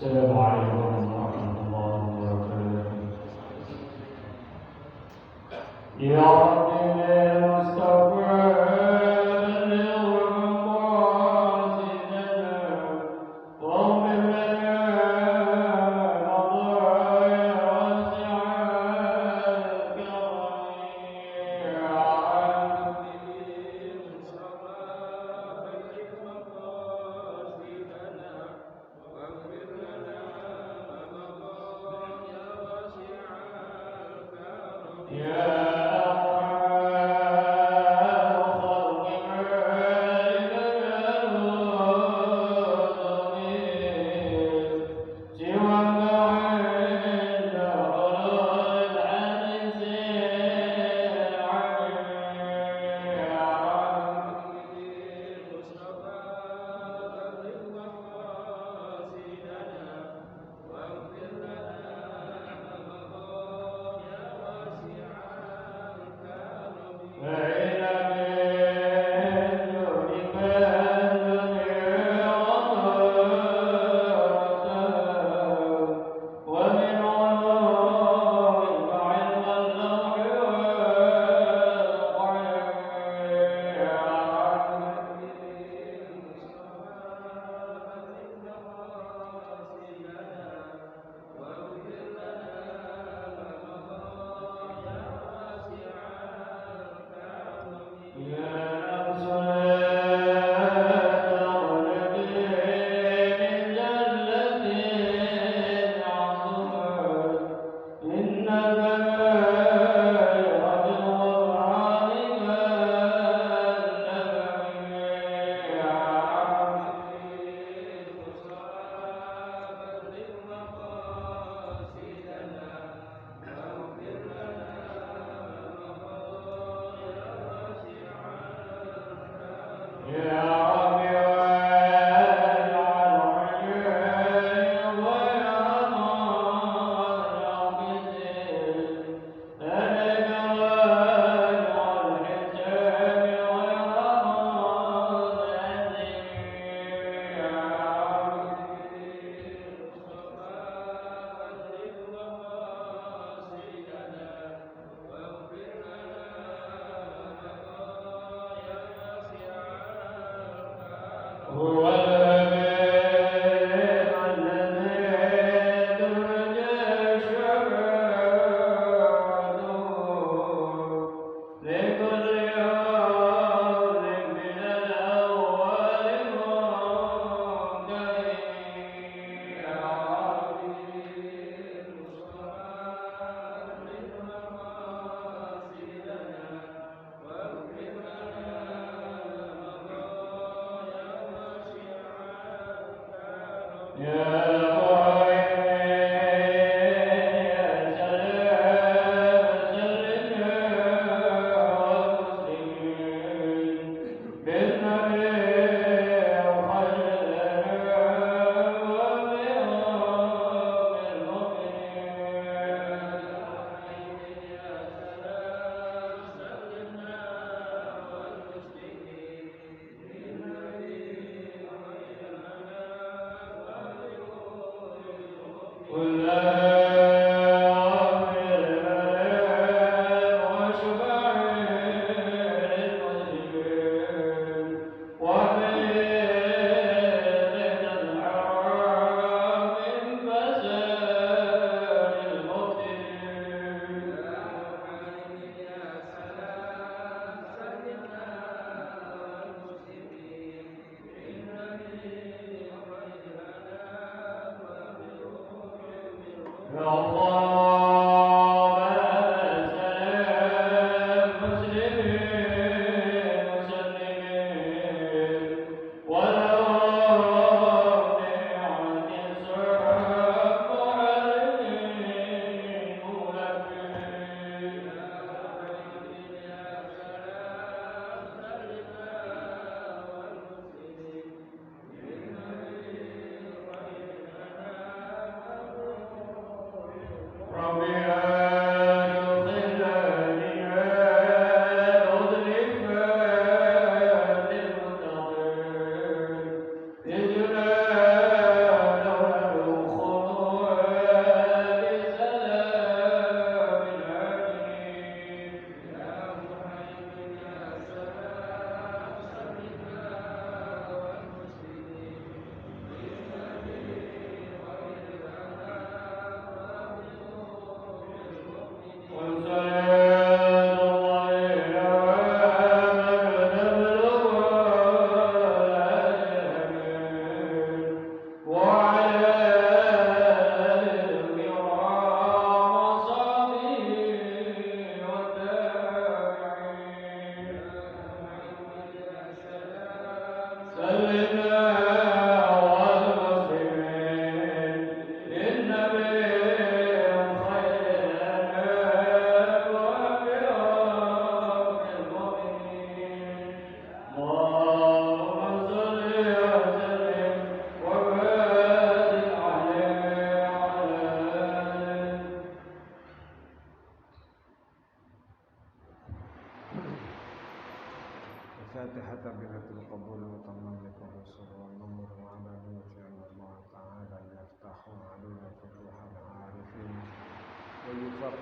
السلام عليكم ورحمة الله وبركاته. يا رب المستغفر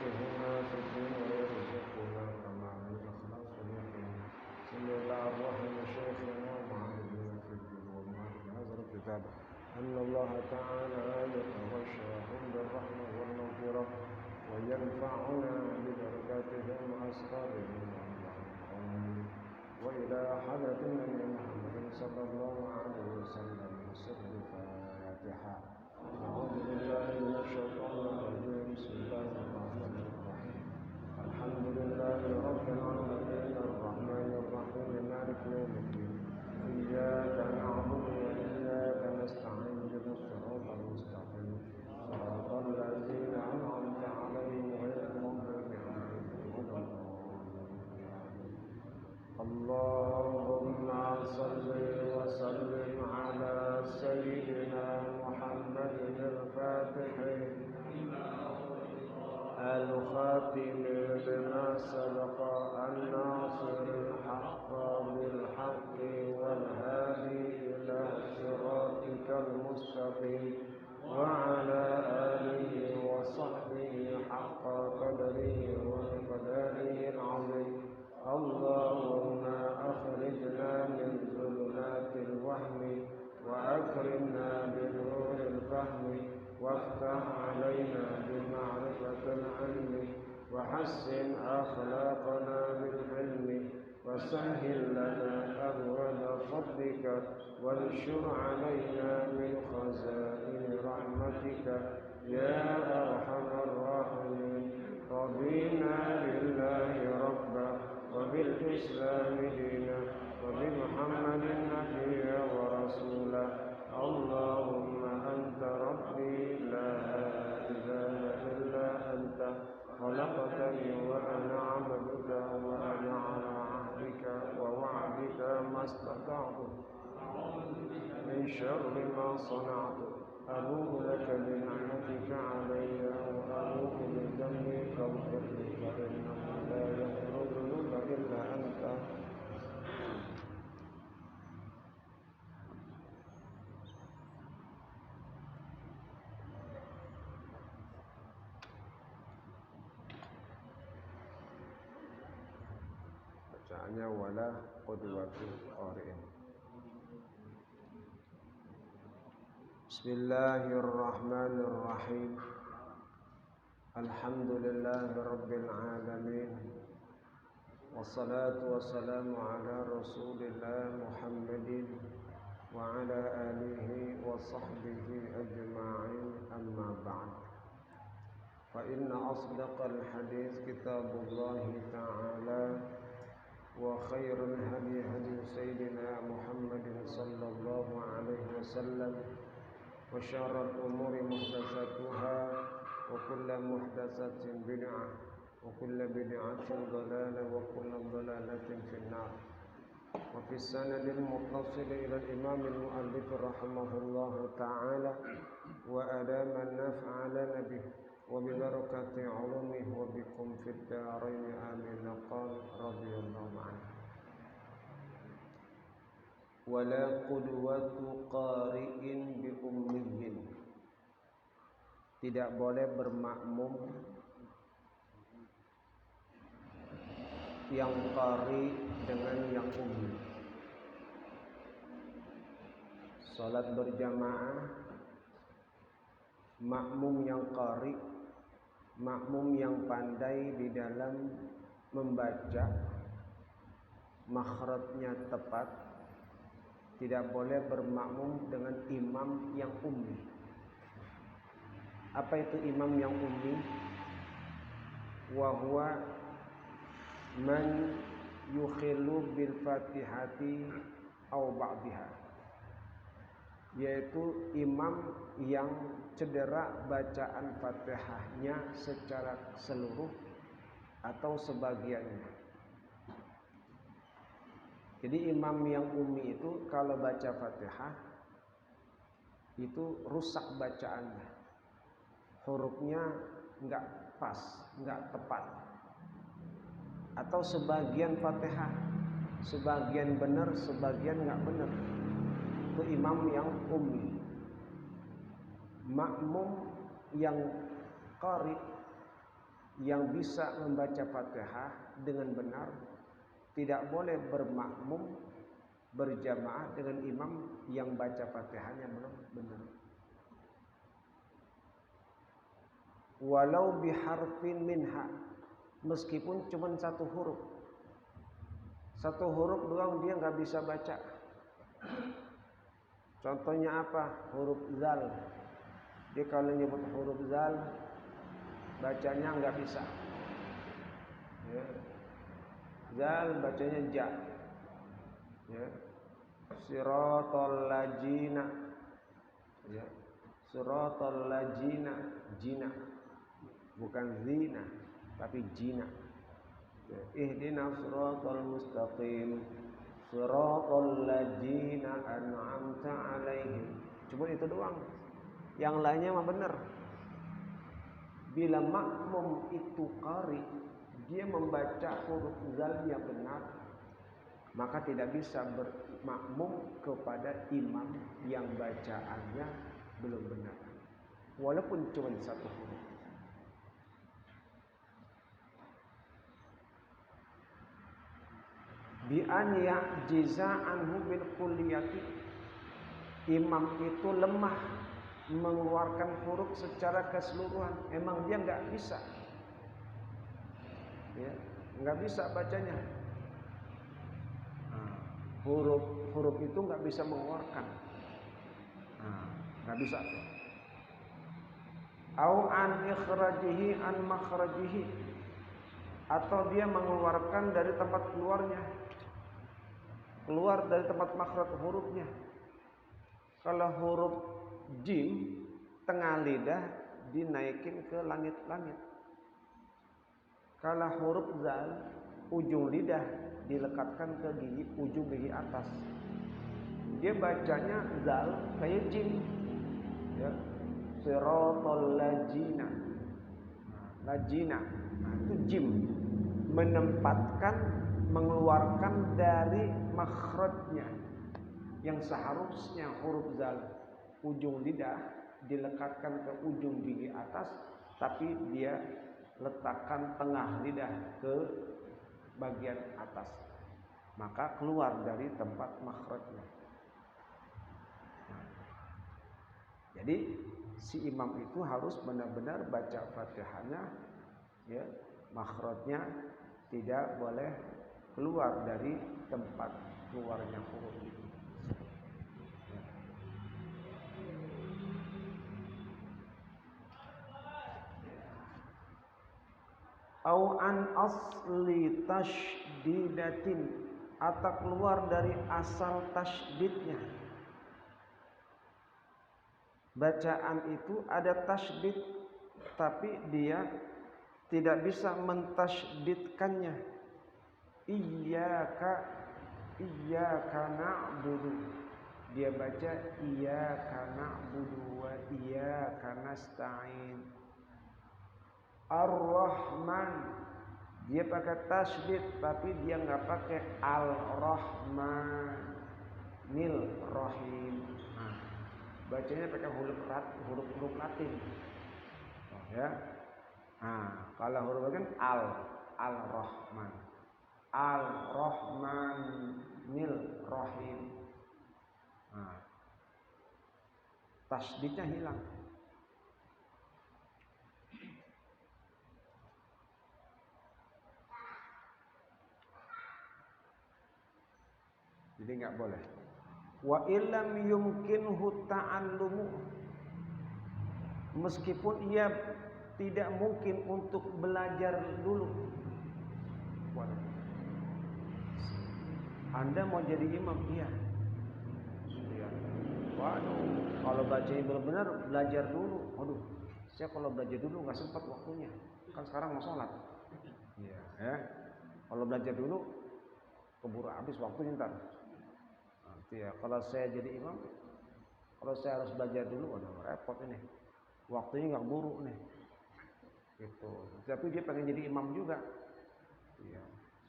ويفقهنا في الدين ويرزقنا كمال الإخلاص واليقين. بسم الله الرحمن شيخنا ومعلمنا في الدين والمعرفة هذا الكتاب أن الله تعالى يتغشاهم بالرحمة والمغفرة وينفعنا ببركاتهم وأسرارهم وإلى حضرة النبي محمد صلى الله عليه وسلم سر الفاتحة. أعوذ بالله من الشيطان الرجيم. بسم الله الرحمن الرحيم. الحمد لله رب العالمين الرحمن الرحيم مالك يوم الدين. إياك نعبد وإياك نستعين اهدنا الصراط المستقيم صراط الذين أنعمت عليهم غير المغضوب عليهم ولا الضالين. اللهم صل وسلم على سيدنا محمد الفاتح الخاتم لما سبق الناصر الحق بالحق والهادي إلى صراطك المستقيم وعلى آله وصحبه حق قدره ومقداره العظيم. اللهم أخرجنا من ظلمات الوهم وأكرمنا بنور الفهم وافتح علينا بمعرفة العلم وحسن أخلاقنا بالعلم وسهل لنا أبواب فضلك وانشر علينا من خزائن رحمتك يا أرحم الراحمين. رضينا بالله ربا وبالإسلام دينا وبمحمد نبيا ورسولا. اللهم أنت ربي لا إله إلا أنت خلقتني وأنا عبدك وأنا على عهدك ووعدك ما استطعت من شر ما صنعت. أبوء لك بنعمتك علي وأبوء بذنبي فاغفر لي فإنه لا يغفر الذنوب إلا أنت. Bacaannya wala qudwatul qari'in. Bismillahirrahmanirrahim. Alhamdulillahi rabbil alamin. Wassalatu wassalamu ala rasulillah Muhammadin wa ala alihi wa sahbihi ajma'in, amma ba'd. Fa inna asdaqal hadis kitabullahi ta'ala wa khairul hadi hadi sayyidina Muhammadin sallallahu alaihi wasallam wa syarrul umuri muhdatsatuha wa kullu muhdatsatin bid'ah wa kullu bid'atin dhalalah wa kullu dhalalatin finnar. Wa fi sanadil muttasil ila al-imam al-muallif rahimahullahu ta'ala wa adama an-naf'a bih wa bi barakati 'ulumihi wa bikum fid darain amin. Qala radhiyallahu anhu wala qudwatu qari'in bi ummiyin. Tidak boleh bermakmum yang qari dengan yang ummi. Salat berjamaah, makmum yang qari, makmum yang pandai di dalam membaca, makhrajnya tepat, tidak boleh bermakmum dengan imam yang ummi. Apa itu imam yang ummi? Wa huwa man yukhilu bil fatihati aw ba'diha, yaitu imam yang cedera bacaan Fatihahnya secara seluruh atau sebagiannya. Jadi imam yang ummi itu kalau baca Fatihah itu rusak bacaannya, hurufnya enggak pas, enggak tepat, atau sebagian Fatihah, sebagian benar, sebagian enggak benar. Itu imam yang ummi. Makmum yang qari yang bisa membaca Fatihah dengan benar tidak boleh bermakmum berjamaah dengan imam yang baca Fatihahnya belum benar. Walau biharfin minha, meskipun cuma satu huruf doang dia nggak bisa baca. Contohnya apa? Huruf zal. Dia kalau nyebut huruf zal bacanya nggak bisa. Ya. Zal bacanya ja. Ya. Siratal lajina. Ya. Siratal lajina, jina. Bukan zina, tapi jina. Ihdinas siratal mustaqim. Siratal ladzina an'amta 'alaihim. Cuma itu doang. Yang lainnya mah benar. Bila makmum itu qari, dia membaca huruf zalnya benar, maka tidak bisa bermakmum kepada imam yang bacaannya belum benar. Walaupun cuma satu huruf. Bi an ya'jiza anhu bil kulliyati, imam itu lemah mengeluarkan huruf secara keseluruhan, emang dia nggak bisa, ya, nggak bisa bacanya, huruf itu nggak bisa mengeluarkan, nggak bisa. Au an ikhrajihi an makhrajihi, atau dia mengeluarkan dari tempat keluarnya, keluar dari tempat makhraj hurufnya. Kalau huruf jim tengah lidah dinaikin ke langit-langit. Kalau huruf zal ujung lidah dilekatkan ke gigi, ujung gigi atas. Dia bacanya zal kayak jim. Ya. Siratal lajina. Lajina. Nah, itu jim. Menempatkan, mengeluarkan dari makhrajnya yang seharusnya huruf zal ujung lidah dilekatkan ke ujung gigi atas, tapi dia letakkan tengah lidah ke bagian atas, maka keluar dari tempat makhrajnya. Jadi si imam itu harus benar-benar baca Fatihahnya, ya, makhrajnya tidak boleh keluar dari tempat keluarnya huruf itu. Au an asli tashdidatin, atau keluar dari asal tasydidnya. Bacaan itu ada tasydid, tapi dia tidak bisa mentasydidkannya. Iyyaka na'budu, dia baca iyyaka na'budu wa iyyaka nasta'in. Ar-Rahman, dia pakai tasydid tapi dia nggak pakai Al-Rahmanil Rahim. Nah, bacanya pakai huruf Latin. Oh, ya. Nah, kalau huruf kan Al-Rahman. Al-Rahmanil Rahim. Nah, tasydidnya hilang. Jadi nggak boleh. Wa illam yumkinhu ta'allumu, meskipun ia tidak mungkin untuk belajar dulu. Anda mau jadi imam, iya. Waduh, kalau bacanya benar-benar belajar dulu. Waduh, saya kalau belajar dulu nggak sempat waktunya. Kan sekarang mau sholat. Iya, ya. Kalau belajar dulu keburu habis waktunya ntar. Nanti ya, kalau saya jadi imam, kalau saya harus belajar dulu, waduh repot ini. Waktunya nggak buru nih. Gitu. Tapi dia pengen jadi imam juga. Iya.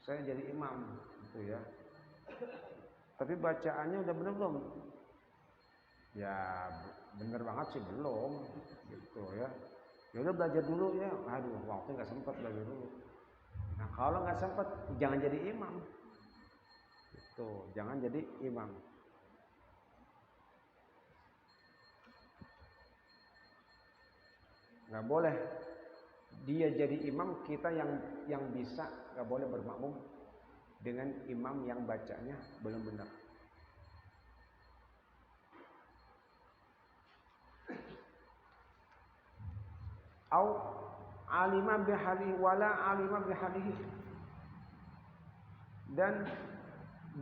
Saya jadi imam, gitu ya. Tapi bacaannya udah bener belum? Ya bener banget sih belum, gitu ya. Ya udah belajar dulu ya. Aduh, waktu nggak sempat belajar dulu. Nah, kalau nggak sempat, jangan jadi imam. Tuh, jangan jadi imam. Nggak boleh dia jadi imam, kita yang bisa nggak boleh bermakmum dengan imam yang bacanya belum benar. Au alima bihali wala alima bihalihi, dan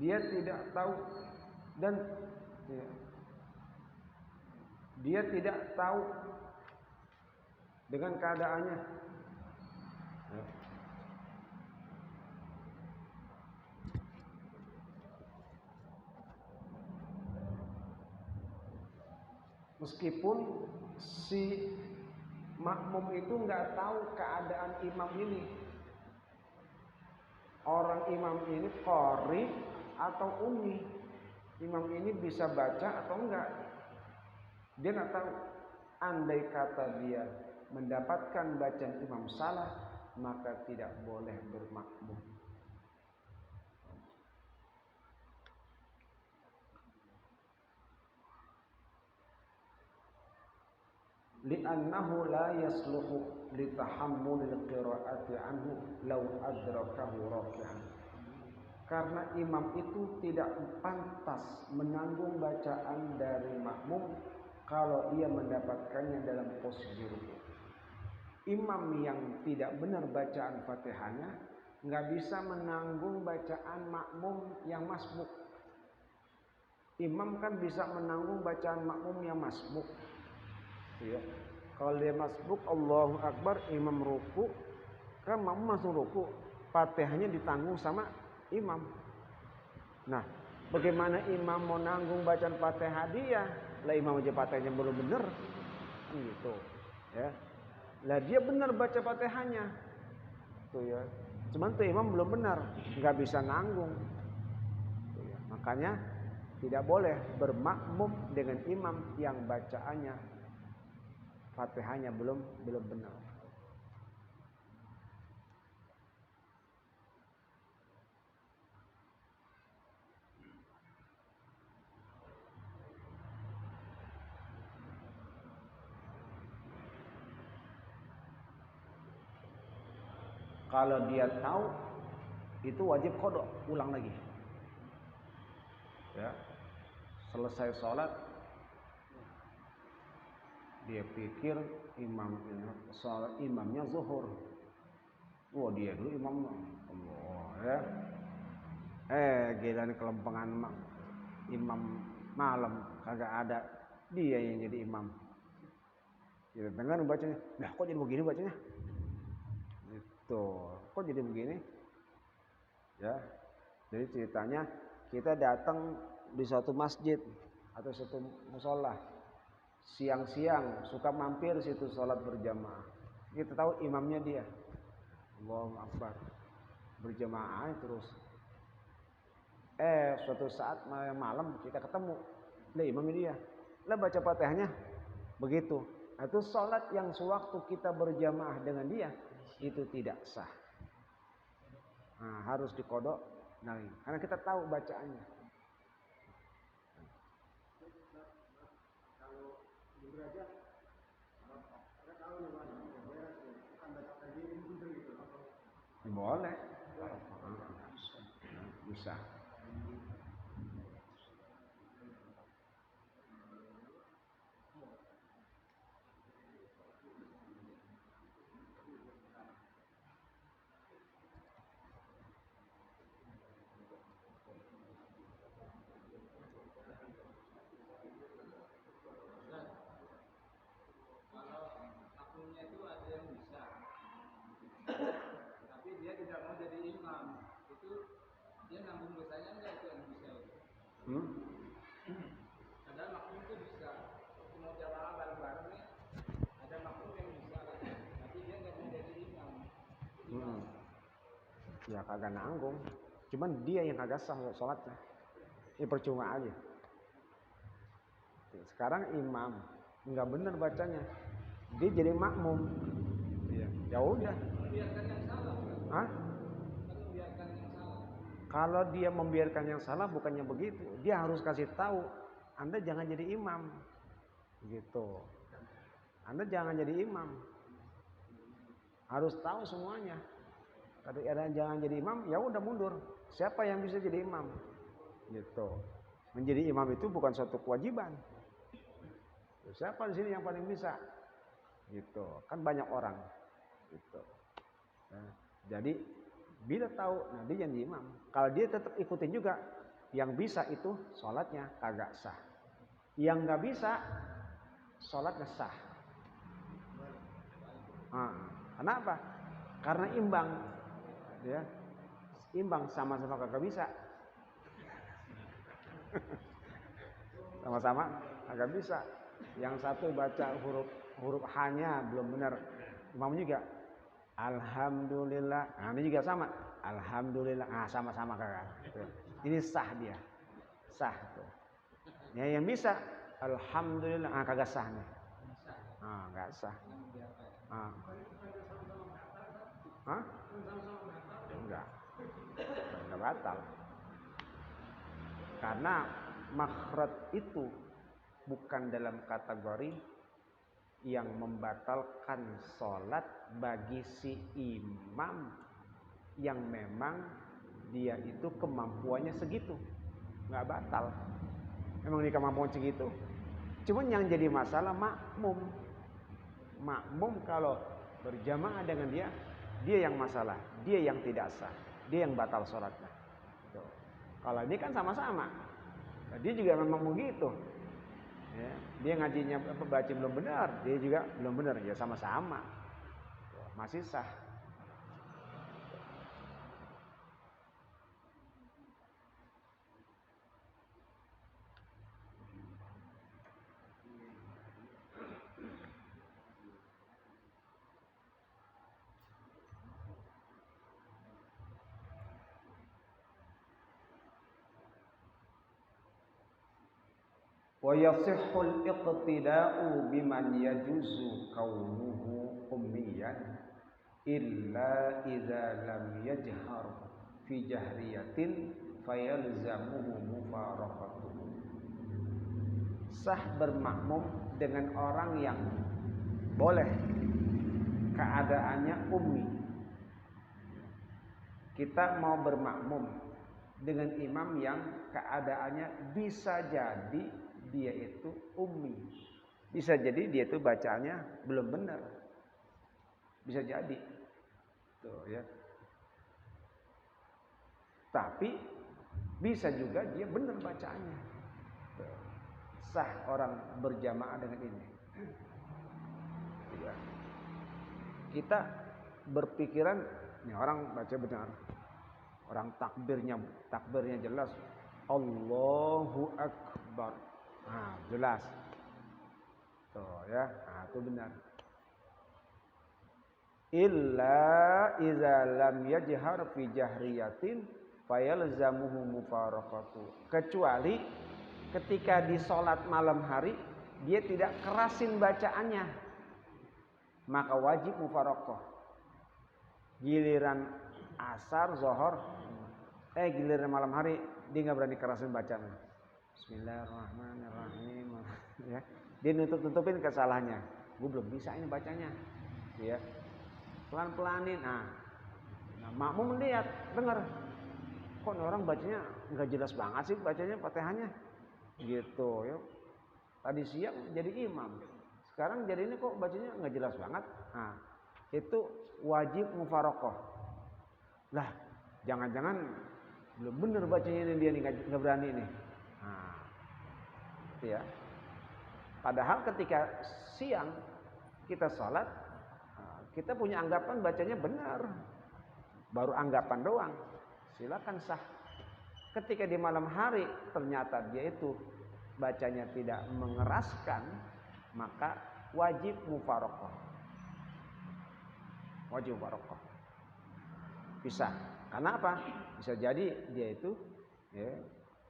dia tidak tahu dan ya, dia tidak tahu dengan keadaannya. Ya. Meskipun si makmum itu nggak tahu keadaan imam ini, orang imam ini qori atau ummi, imam ini bisa baca atau enggak, dia nggak tahu. Andai kata dia mendapatkan bacaan imam salah, maka tidak boleh bermakmum. Li'annahu la yasluhu litahammulil qira'ati anhu law adrakahu raki'an. Karena imam itu tidak pantas menanggung bacaan dari makmum kalau ia mendapatkannya dalam posisi ruku. Imam yang tidak benar bacaan Fatihahnya nggak bisa menanggung bacaan makmum yang masbuk. Imam kan bisa menanggung bacaan makmum yang masbuk. Ya. Kalau dia masbuk Allahu Akbar, imam ruku, kan makmum langsung ruku, Fatihahnya ditanggung sama imam. Nah, bagaimana imam mau nanggung bacaan Fatihah dia? Lah imam aja Fatihahnya belum benar. Gitu. Ya. Lah dia benar baca Fatihahnya. Tuh ya. Cuman tuh imam belum benar, nggak bisa nanggung. Tuh ya. Makanya tidak boleh bermakmum dengan imam yang bacaannya Fatihahnya belum benar. Kalau dia tahu, itu wajib qada, ulang lagi. Ya. Selesai sholat, dia pikir imamnya zuhur. Wah, dia dulu imamnya. Allah, ya. Gila nih kelempengan imam malam kagak ada, dia yang jadi imam. Kita dengar bacanya, nah kok jadi begini bacanya? Itu, kok jadi begini? Ya, jadi ceritanya kita datang di suatu masjid atau suatu musola, siang-siang suka mampir situ sholat berjamaah. Kita tahu imamnya dia, Allahu Akbar, berjamaah terus. Suatu saat malam kita ketemu, lah imamnya dia, lah baca Fatihahnya begitu. Itu sholat yang sewaktu kita berjamaah dengan dia itu tidak sah. Nah, harus dikodok, nah, karena kita tahu bacaannya. Boleh, bisa. Ada makmum itu bisa mau jamaah bareng-bareng nih, ada makmum yang bisa, tapi dia nggak mau jadi imam. Ya kagak nanggung, cuman dia yang kagak sah sholatnya, ini percuma aja. Sekarang imam nggak benar bacanya, dia jadi makmum. Iya. Ya udah. Membiarkan yang salah. Hah? Membiarkan yang salah. Kalau dia membiarkan yang salah bukannya begitu. Dia harus kasih tahu, Anda jangan jadi imam. Gitu. Anda jangan jadi imam. Harus tahu semuanya. Kalau ada jangan jadi imam, ya udah mundur. Siapa yang bisa jadi imam? Gitu. Menjadi imam itu bukan suatu kewajiban. Siapa di sini yang paling bisa? Gitu. Kan banyak orang. Gitu. Nah, jadi bila tahu, nah dia jadi imam. Kalau dia tetap ikutin juga, yang bisa itu sholatnya kagak sah. Yang nggak bisa, sholatnya sah. Nah, kenapa? Karena imbang, ya, imbang sama-sama kagak bisa, sama-sama kagak bisa. Yang satu baca huruf H-nya belum benar, imam juga. Alhamdulillah, nah ini juga sama. Alhamdulillah, nah sama-sama kagak. Gitu. Ini sah dia, sah tuh. Ya yang bisa, alhamdulillah, ah kagak sah nih, ah nggak sah. Ah. Hah? Enggak batal. Karena makhraj itu bukan dalam kategori yang membatalkan sholat bagi si imam yang memang dia itu kemampuannya segitu, nggak batal. Memang dia kemampuan segitu. Cuman yang jadi masalah makmum. Makmum kalau berjamaah dengan dia yang masalah, dia yang tidak sah, dia yang batal sholatnya. Tuh. Kalau ini kan sama-sama, dia juga memang begitu. Ya, dia ngajinya baca belum benar, dia juga belum benar, ya sama-sama, masih sah. Wa yasihhul iqtida'u biman yajuzu kaunuhu ummiyan illa idza lam yajhar fi jahriyatin fayalzamuhu mufaraqatuhu. Sah bermakmum dengan orang yang boleh keadaannya ummi. Kita mau bermakmum dengan imam yang keadaannya bisa jadi dia itu ummi. Bisa jadi dia itu bacanya belum benar. Bisa jadi. Tuh ya. Tapi bisa juga dia benar bacanya. Tuh. Sah orang berjamaah dengan ini. Ya. Kita berpikiran ini orang baca benar. Orang takbirnya jelas. Allahu Akbar. Nah, jelas. Tuh ya, nah itu benar. Illa idza lam yajhar fi jahriyatin fayalzamuhu mufaraqatu. Kecuali ketika di salat malam hari dia tidak kerasin bacaannya, maka wajib mufaraqah. Giliran asar, zuhur, giliran malam hari dia nggak berani kerasin bacanya. Bismillahirrahmanirrahim. Ya. Dia nutup-nutupin kesalahannya. Gue belum bisa ini bacanya. Ya. Pelan-pelanin. Nah, makmum melihat, dengar. Kok orang bacanya nggak jelas banget sih bacanya Fatihahnya. Gitu, ya. Tadi siang jadi imam. Sekarang jadi ini kok bacanya nggak jelas banget. Nah, itu wajib mufaraqah. Lah, jangan-jangan belum benar bacanya ini dia nggak berani nih. Nah, ya. Padahal ketika siang kita sholat, kita punya anggapan bacanya benar, baru anggapan doang, silakan sah. Ketika di malam hari ternyata dia itu bacanya tidak mengeraskan, maka wajib mufaraqah. Wajib mufaraqah. Bisa. Karena apa? Bisa jadi dia itu ya,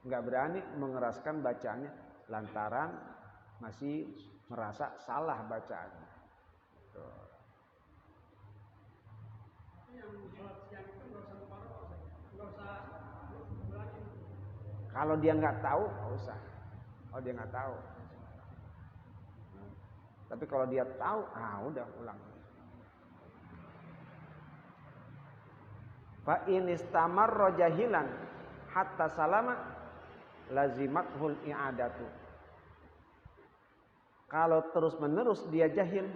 nggak berani mengeraskan bacaannya lantaran masih merasa salah bacaannya. Kalau dia nggak tahu, nggak usah. Kalau dia nggak tahu. Tapi kalau dia tahu, udah ulang. Fa in istamarra jahilan hatta salama lazimathul i'adatu. Kalau terus-menerus dia jahil,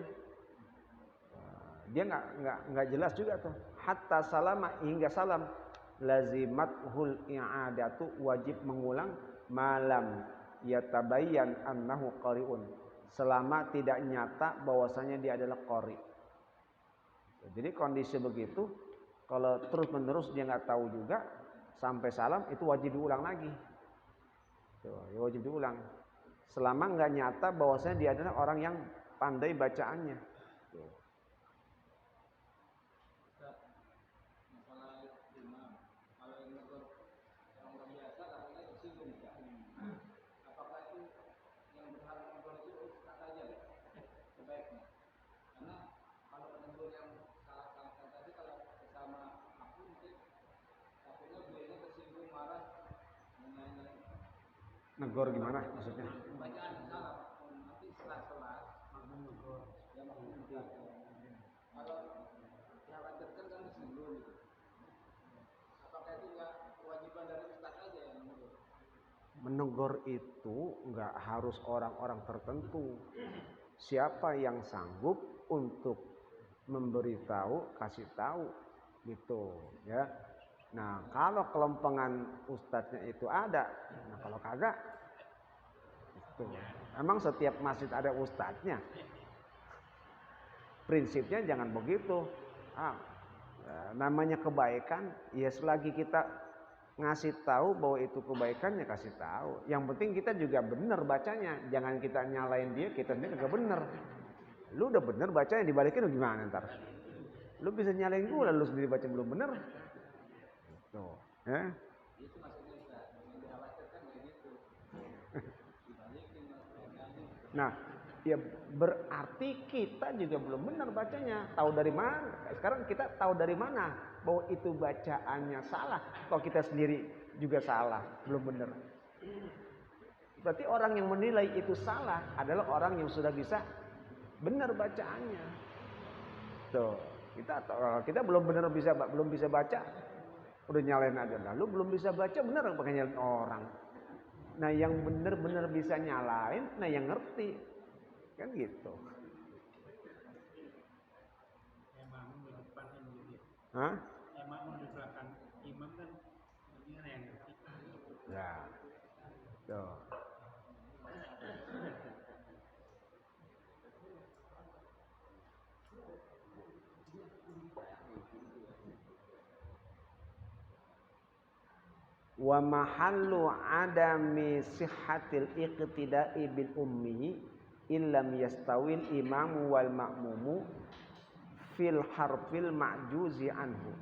dia nggak jelas juga tuh. Hatta salama hingga salam, lazimathul i'adatu, wajib mengulang malam yatabayyan annahu qari'un, selama tidak nyata bahwasanya dia adalah qari. Jadi kondisi begitu, kalau terus-menerus dia nggak tahu juga sampai salam, itu wajib diulang lagi. Tuh, ya wajib diulang. Selama nggak nyata bahwasanya dia adalah orang yang pandai bacaannya. Tuh. Masalah imam, kalau yang negor orang biasa katanya tersinggung tidak. Apakah itu yang berhak negor itu ustaz saja sebaiknya? Karena kalau penegur yang salah tadi, kalau bersama aku mungkin takutnya beliau tersinggung, marah dan lain-lain. Negor gimana maksudnya? Bacaan salah, nanti setelah negor yang menegor. Kalau dikhawatirkan kan disinggung. Apakah itu nggak kewajiban dari ustaz saja yang menegur? Menegur itu nggak harus orang-orang tertentu. Siapa yang sanggup untuk memberitahu, kasih tahu, gitu, ya. Nah, kalau kelompongan ustadznya itu ada, nah kalau kagak, itu. Emang setiap masjid ada ustadznya. Prinsipnya jangan begitu. Namanya kebaikan, ya selagi kita ngasih tahu bahwa itu kebaikan, ya kasih tahu. Yang penting kita juga benar bacanya. Jangan kita nyalain dia, kita sendiri nggak benar. Lu udah benar bacanya, dibalikin gimana ntar? Lu bisa nyalain gue, lu sendiri baca belum benar. Tuh, ya. Itu maksudnya Ustaz, yang dikhawatirkan kayak gitu. Dibalikin maksudnya. Nah, ya berarti kita juga belum benar bacanya. Tahu dari mana? Sekarang kita tahu dari mana bahwa itu bacaannya salah? Kalau kita sendiri juga salah, belum benar. Berarti orang yang menilai itu salah adalah orang yang sudah bisa benar bacaannya. Tuh, kita belum benar belum bisa baca, udah nyalain aja. Lalu belum bisa baca, benar pakai nyalain orang. Nah, yang benar-benar bisa nyalain, nah yang ngerti. Kan gitu. Imam di depan ini. Hah? Imam di belakang imam kan ini yang ngerti. Ya. Tuh. Wa mahallu adami sihhatil iqtida'i bil ummi illam yastawil imamu wal ma'mumu fil harfil ma'juzi anhu.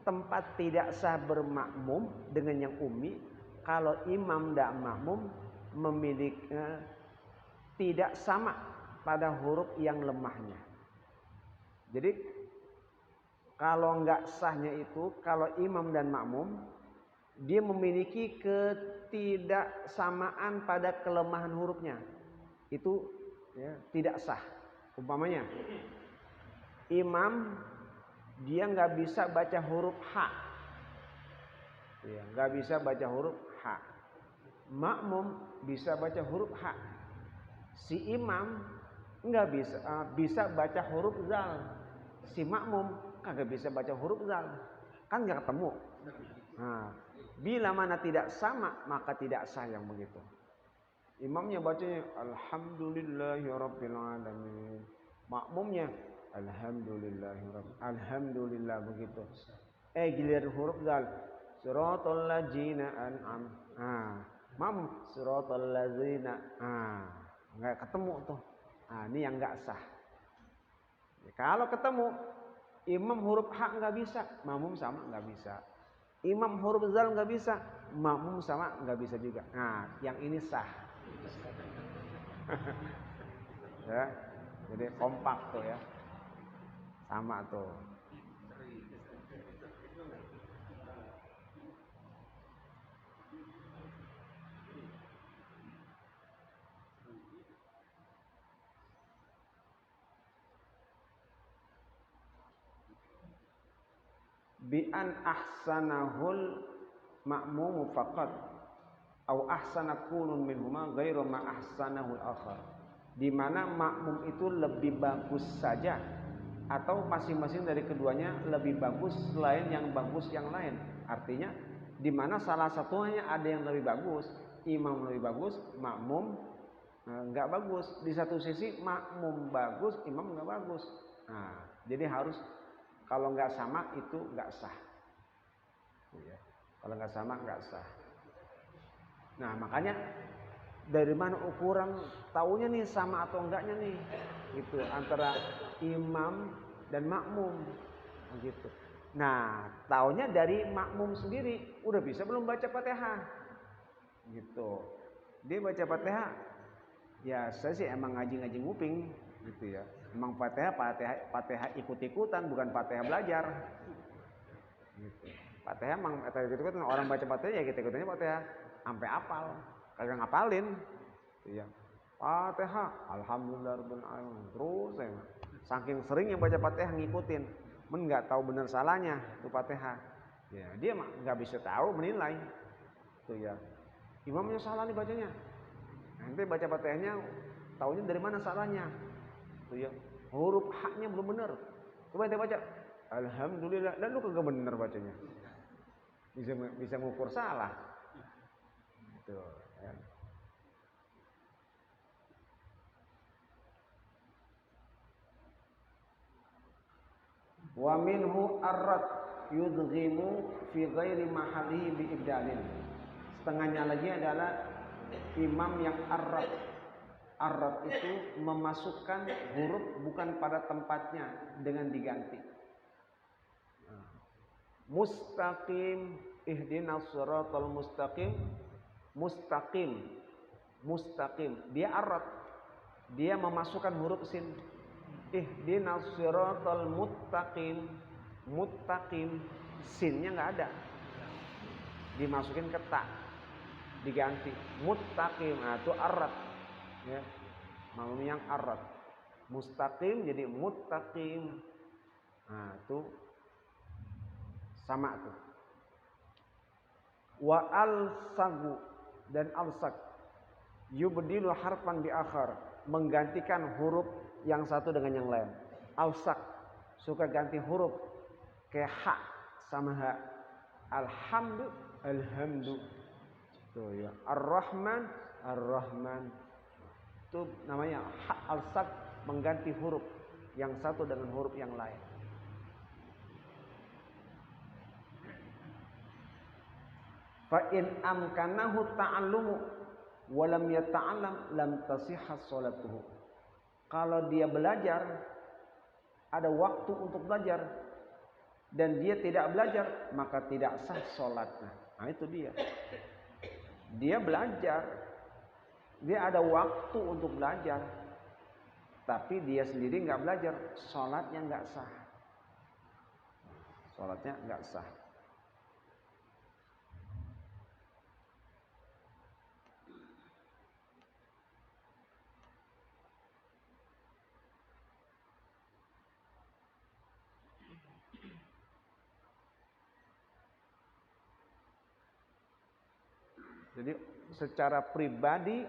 Tempat tidak sah bermakmum dengan yang ummi kalau imam dan makmum memiliki tidak sama pada huruf yang lemahnya. Jadi kalau enggak sahnya itu kalau imam dan makmum dia memiliki ketidaksamaan pada kelemahan hurufnya, itu ya, tidak sah. Umpamanya imam dia nggak bisa baca huruf H, ya, nggak bisa baca huruf H. Makmum bisa baca huruf H. Si imam nggak bisa baca huruf zal. Si makmum kagak bisa baca huruf zal, kan nggak ketemu. Nah, bila mana tidak sama maka tidak sah yang begitu. Imamnya bacanya alhamdulillahirabbil alamin. Makmumnya alhamdulillah begitu. Giliran huruf zal siratal ladzina an'am. Mam siratal ladzina. Enggak ketemu tuh. Ini yang enggak sah. Ya, kalau ketemu imam huruf H enggak bisa, makmum sama enggak bisa. Imam huruf zal nggak bisa, makmum sama nggak bisa juga. Nah, yang ini sah. Ya, jadi kompak tuh ya. Sama tuh. Bi an ahsanahul ma'mumu faqat au ahsana kunun minhuma ghairu ma ahsanahul akhar. Di mana makmum itu lebih bagus saja atau masing-masing dari keduanya lebih bagus selain yang bagus yang lain. Artinya di mana salah satunya ada yang lebih bagus, imam lebih bagus, makmum nggak bagus. Di satu sisi makmum bagus, imam nggak bagus. Nah, jadi harus kalau nggak sama itu nggak sah. Kalau nggak sama nggak sah. Nah makanya dari mana ukuran taunya nih sama atau enggaknya nih? Gitu antara imam dan makmum, gitu. Nah taunya dari makmum sendiri udah bisa belum baca Fatihah, gitu. Dia baca Fatihah, ya saya sih emang ngaji nguping, gitu ya. Emang Fatihah ikut-ikutan, bukan Fatihah belajar. Gitu. Fatihah emang ikut-ikutan, orang baca Fatihah ya ikut-ikutannya Fatihah sampai apal, kagak ngapalin. Gitu ya. Fatihah, alhamdulillahirabbil alamin. Terus saya saking seringnya baca Fatihah ngikutin, nggak tahu benar salahnya itu Fatihah. Ya, dia nggak bisa tahu menilai. Tuh ya. Imamnya salah nih bacanya. Nanti baca Fatihahnya taunya dari mana salahnya. Tuh ya. Huruf haknya belum benar. Coba dia baca alhamdulillah, dan lu kagak benar bacanya. Bisa ngukur salah. Gitu ya. Wa minhu arrat yudghimu fi ghairi mahallihi bi ibdalin. Setengahnya lagi adalah imam yang arrat. Arrat itu memasukkan huruf bukan pada tempatnya dengan diganti. Mustaqim, ihdinas siratal mustaqim. Mustaqim, mustaqim. Dia arrat. Dia memasukkan huruf sin. Ihdinas siratal muttaqim. Muttaqim, sinnya nggak ada, dimasukin ke ta, diganti muttaqim. Nah itu arrat ya, makmum yang arrat. Mustaqim jadi muttaqim. Nah itu sama tuh. Wa al-sagu dan al-sag yubdilu harfan bi akhar, menggantikan huruf yang satu dengan yang lain. Al-sag suka ganti huruf kayak ha sama ha. Alhamdu, alhamdu. Tuh ya. Ar-Rahman, ar-Rahman. Itu namanya ha al-sag, mengganti huruf yang satu dengan huruf yang lain. Fa in amkanahu ta'allumu wa lam yata'allam lam tasihha sholatuhu. Kalau dia belajar, ada waktu untuk belajar dan dia tidak belajar, maka tidak sah sholatnya. Nah itu dia. Dia belajar, dia ada waktu untuk belajar, tapi dia sendiri nggak belajar, sholatnya nggak sah. Sholatnya nggak sah. Jadi secara pribadi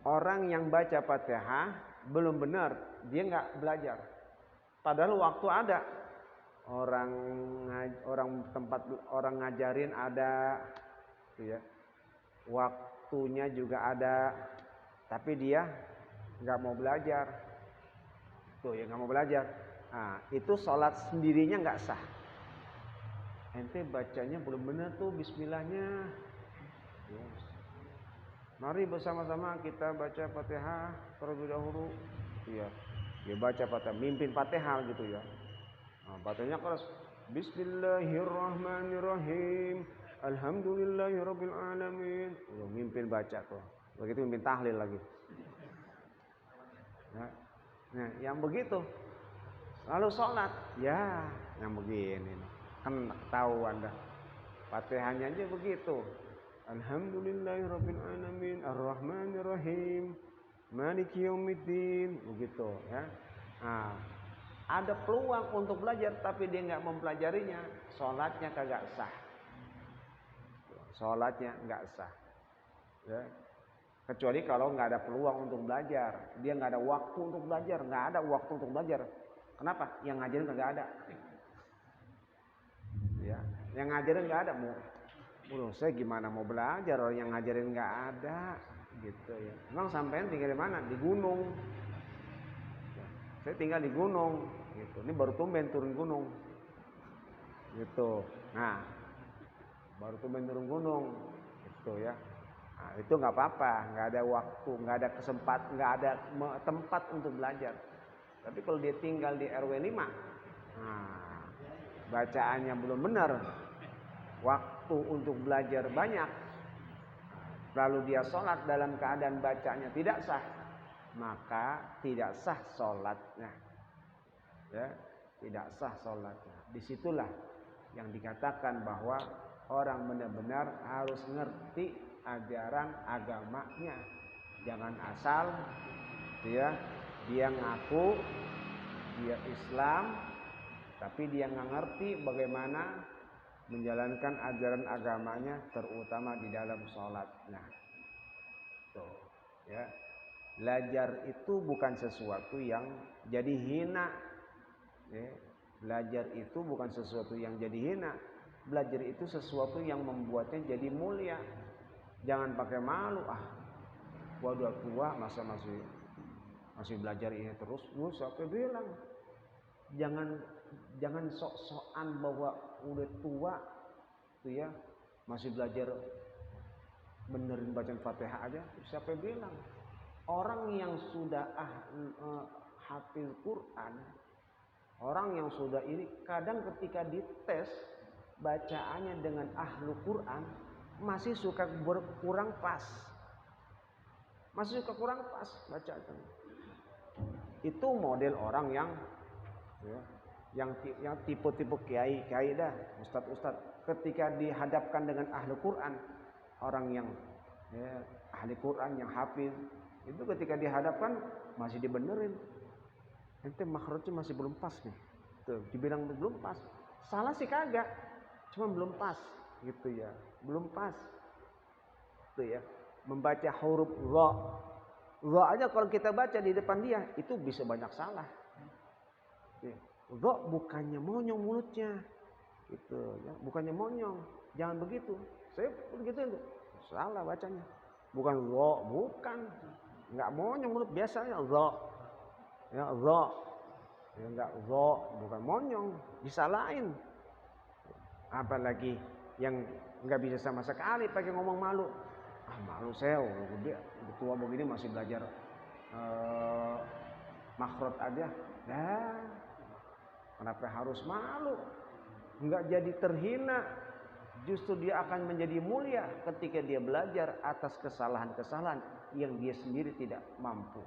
orang yang baca Fatihah belum benar, dia nggak belajar. Padahal waktu ada, orang ngajarin ada, gitu ya. Waktunya juga ada, tapi dia nggak mau belajar. Tuh ya nggak mau belajar. Nah, itu sholat sendirinya nggak sah. Ente bacanya belum benar tuh Bismillahnya. Yes. Mari bersama-sama kita baca Fatihah terlebih dahulu. Iya. Dia baca Fatihah, mimpin Fatihah gitu ya. Nah, Fatihahnya keras. Bismillahirrahmanirrahim. Alhamdulillahirabbil alamin. Mimpin baca tuh. Begitu mimpin tahlil lagi. Nah, yang begitu lalu sholat, ya yang begini nih. Kan tahu Anda Fatihahnya aja begitu. Alhamdulillahirabbil alamin arrahmanir rahim maliki yaumiddin, begitu ya. Nah, ada peluang untuk belajar tapi dia nggak mempelajarinya, sholatnya kagak sah. Sholatnya nggak sah. Ya. Kecuali kalau nggak ada peluang untuk belajar, dia nggak ada waktu untuk belajar, nggak ada waktu untuk belajar. Kenapa? Yang ngajarin nggak ada. Ya, yang ngajarin nggak ada. Saya gimana mau belajar orang yang ngajarin nggak ada, gitu ya. Emang sampean tinggal di mana? Di gunung. Ya, saya tinggal di gunung, gitu. Ini baru tumben turun gunung, gitu. Nah, baru tumben turun gunung, gitu ya. Nah, itu nggak apa-apa, nggak ada waktu, nggak ada kesempatan, nggak ada tempat untuk belajar. Tapi kalau dia tinggal di RW 5, nah, bacaannya belum benar, waktu untuk belajar banyak, lalu dia sholat dalam keadaan bacanya tidak sah, maka tidak sah sholatnya. Ya, tidak sah sholatnya. Disitulah yang dikatakan bahwa orang benar-benar harus ngerti ajaran agamanya. Jangan asal dia ngaku dia Islam tapi dia nggak ngerti bagaimana menjalankan ajaran agamanya, terutama di dalam sholatnya. Tuh, ya. Belajar itu bukan sesuatu yang jadi hina. Ya. Belajar itu bukan sesuatu yang jadi hina. Belajar itu sesuatu yang membuatnya jadi mulia. Jangan pakai malu, gua udah tua masa masih belajar ini terus. Lu siapa bilang? Jangan sok-sokan bahwa udah tua tuh ya, masih belajar benerin bacaan Fatihah aja. Siapa bilang? Orang yang sudah hafil Quran, orang yang sudah ini kadang ketika dites bacaannya dengan ahlu Quran masih suka berkurang pas. Masih suka kurang pas bacaan. Itu model orang yang ya, yang tipe-tipe kiai dah, ustad ketika dihadapkan dengan ahli Quran, orang yang ya, ahli Quran yang hafiz, itu ketika dihadapkan masih dibenerin, ente makhrajnya masih belum pas nih, tuh dibilang belum pas, salah sih kagak, cuma belum pas, gitu ya, belum pas, tuh ya, membaca huruf ra aja kalau kita baca di depan dia itu bisa banyak salah. Ra bukannya monyong mulutnya, gitu ya, bukannya monyong, jangan begitu. Saya begitu itu salah bacanya, bukan ra, bukan, nggak monyong mulut biasanya ra, ya ra, ya nggak ra, bukan monyong, disalahin. Apalagi yang nggak bisa sama sekali pakai ngomong malu, malu saya, udah tua begini masih belajar makhraj aja, kenapa harus malu? Enggak jadi terhina, justru dia akan menjadi mulia ketika dia belajar atas kesalahan-kesalahan yang dia sendiri tidak mampu.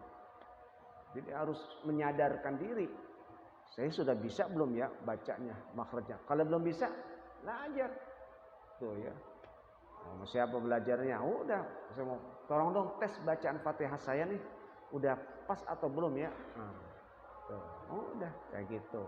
Jadi harus menyadarkan diri. Saya sudah bisa belum ya bacanya, makhrajnya? Kalau belum bisa, belajar. Tuh ya. Mau siapa belajarnya? Udah, saya mau tolong dong tes bacaan Fatihah saya nih. Udah pas atau belum ya? Tuh, udah kayak gitu.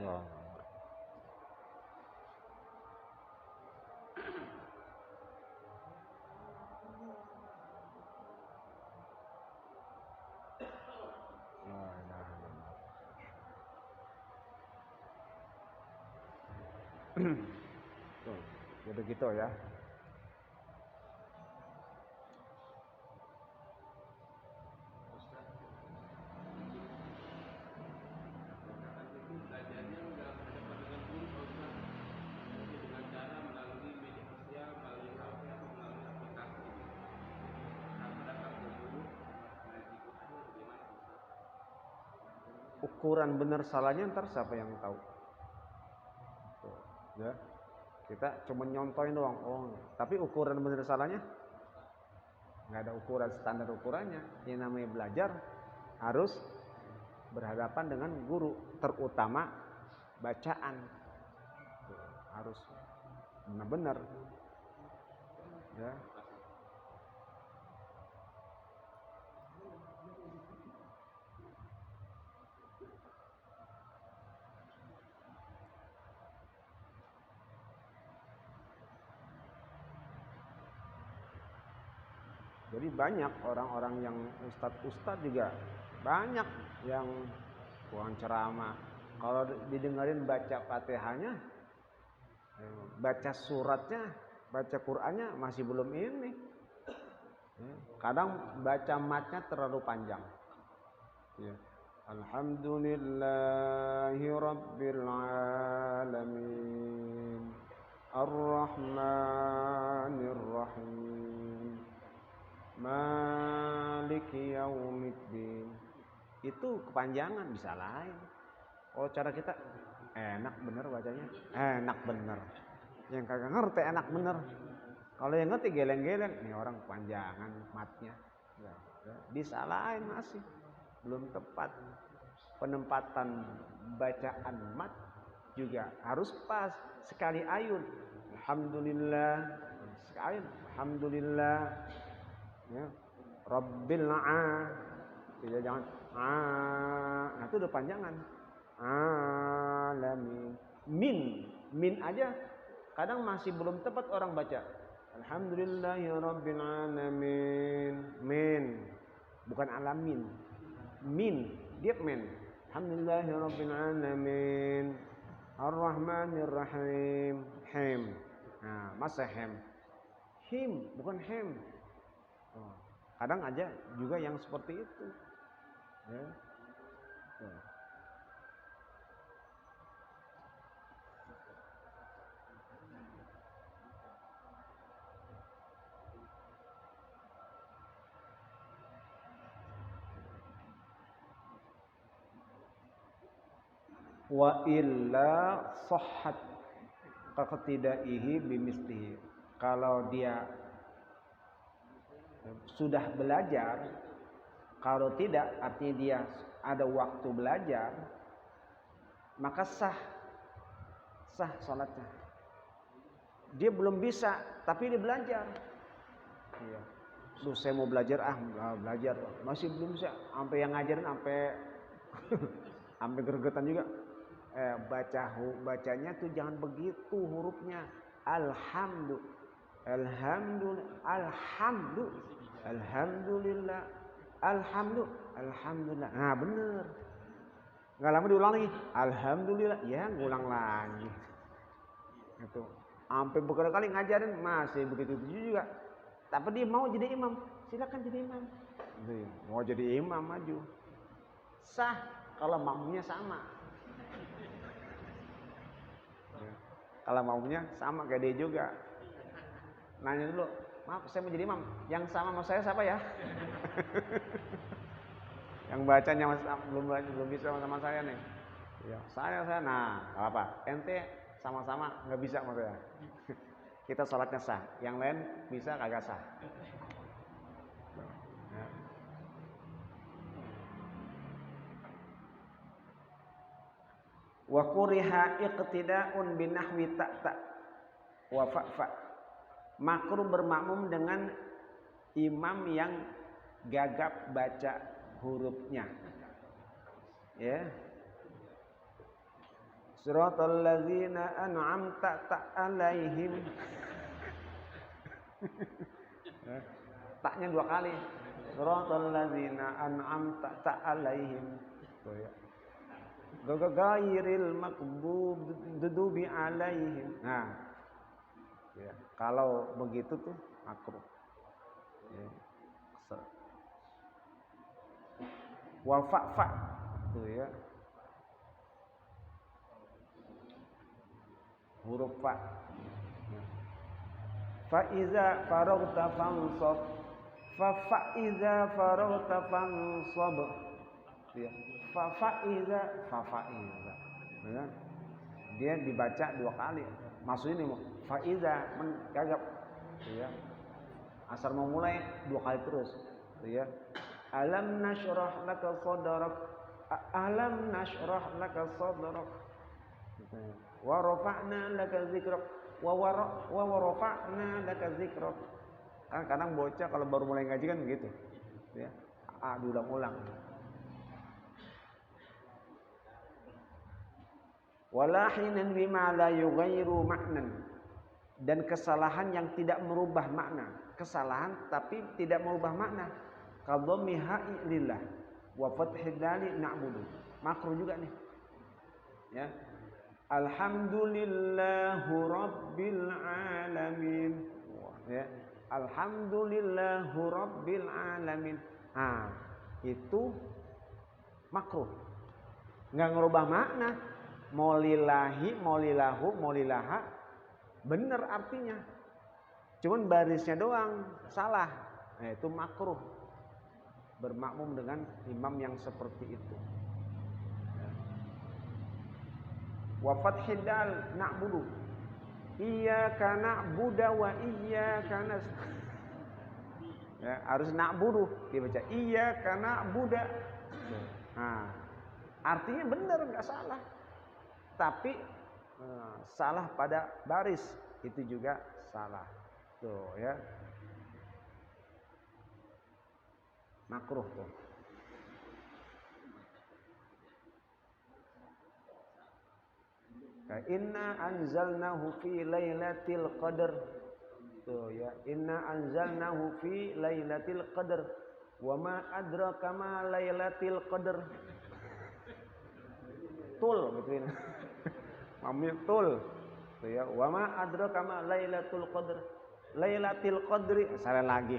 Ya. Tuh, jadi gitu ya. Ukuran benar salahnya ntar siapa yang tahu? Tuh, ya. Kita cuma nyontoin doang. Oh, tapi ukuran benar salahnya nggak ada ukuran, standar ukurannya. Yang namanya belajar harus berhadapan dengan guru, terutama bacaan. Tuh, harus benar-benar. Ya. Jadi banyak orang-orang yang ustadz juga banyak yang kurang ceramah. Kalau didengerin baca Fatihahnya, baca suratnya, baca Qur'annya masih belum ini. Kadang baca matnya terlalu panjang. Ya. Alhamdulillahi Rabbil Alamin Ar-Rahmanir Rahim Maliki Yaumiddin. Itu kepanjangan, bisa lain. Oh, cara kita enak bener bacanya, enak bener. Yang kagak ngerti enak bener. Kalau yang ngerti geleng-geleng, nih orang kepanjangan matnya. Ya, disalahin masih belum tepat. Penempatan bacaan mat juga harus pas. Sekali ayun, alhamdulillah. Sekali alhamdulillah. Ya, Rabbil tidak jangan nah itu udah panjangan. Alamin. Min aja kadang masih belum tepat orang baca. Alhamdulillahirabbil alamin. Min bukan alamin. Min dia min. Alhamdulillahirabbil alamin. Ar-Rahmanir Rahim. Hem. Nah, masa hem. Him bukan hem. Oh, kadang aja juga yang seperti itu. Ya. Wa illa sahhat kaqtidaihi bimislihi. Kalau dia sudah belajar, kalau tidak artinya dia ada waktu belajar, maka sah salatnya. Dia belum bisa tapi dia belajar. Iya. Duh, saya mau belajar belajar masih belum bisa, sampai yang ngajarin sampai gregetan juga. Bacanya tuh jangan begitu hurufnya. Alhamdulillah. Alhamdulillah. Nah, bener. Enggak lama diulang lagi. Alhamdulillah. Ya, ngulang lagi. Itu. Sampai berkali-kali ngajarin masih begitu juga. Tapi dia mau jadi imam. Silakan jadi imam. Mau jadi imam maju. Sah kalau makmumnya sama. Kalau maunya sama kayak dia juga. Nanya dulu, maaf saya mau jadi imam. Yang sama sama saya siapa ya? Yang bacanya belum bisa sama saya nih. Ya, saya. Nah, apa? Ente sama-sama nggak bisa sama saya. Kita sholatnya sah. Yang lain bisa kagak sah. Ya. Wa kuriha iqtida'un binahwi ta'ta wa fa'fa. Makruh bermakmum dengan imam yang gagap baca hurufnya. Ya. Siratal ladzina an'amta alaihim. Taknya 2 kali. Siratal ladzina an'amta alaihim. Tuh ya. Ghairil maghdubi alaihim. Nah. Ya, kalau begitu tuh makruh. Ya. Wal fa tuh ya. Huruf fa. Fa iza faraghta fansab. Fa iza faraghta fansab. Ya. Fa iza. Ya. Dia dibaca 2 kali. Maksudnya ini fa iza gagap. Ya. Asal mau mulai 2 kali terus. Ya. Alam nashrah laka sadrak. Alam nashrah laka sadrak. Wa rafa'na laka dzikrak. Wa rafa'na laka dzikrak. Kan kadang bocah kalau baru mulai ngaji kan begitu. Ya. Diulang-ulang. Walahinan bima la yughayyiru ma'nan. Dan kesalahan yang tidak merubah makna. Kesalahan tapi tidak merubah makna. Kadhammiha lillah wa fathid dali na'budu. Makruh juga nih. Ya. Alhamdulillahu rabbil alamin. Ya. Alhamdulillahu rabbil alamin. Itu makruh. Enggak ngerubah makna. Mau lillahi, mau lilahu, mau lilaha bener artinya. Cuman barisnya doang salah. Nah, itu makruh. Bermakmum dengan imam yang seperti itu. Wa fathid dal na'budu. Iyyaka na'budu wa iyyaka nasta'in. Ya, harus na'budu dibaca iyyaka na'budu. Artinya benar enggak salah. Tapi salah pada baris itu juga salah. Tuh ya. Makruh tuh. Inna anzalnahu fi lailatul qadar. Tuh ya. Inna anzalnahu fi lailatul qadar. Wa ma adraka ma lailatul qadar. Tul gituin. Mamitul. Tuh ya. Wa ma adraka ma lailatul qadar. Lailatul qadri salah lagi.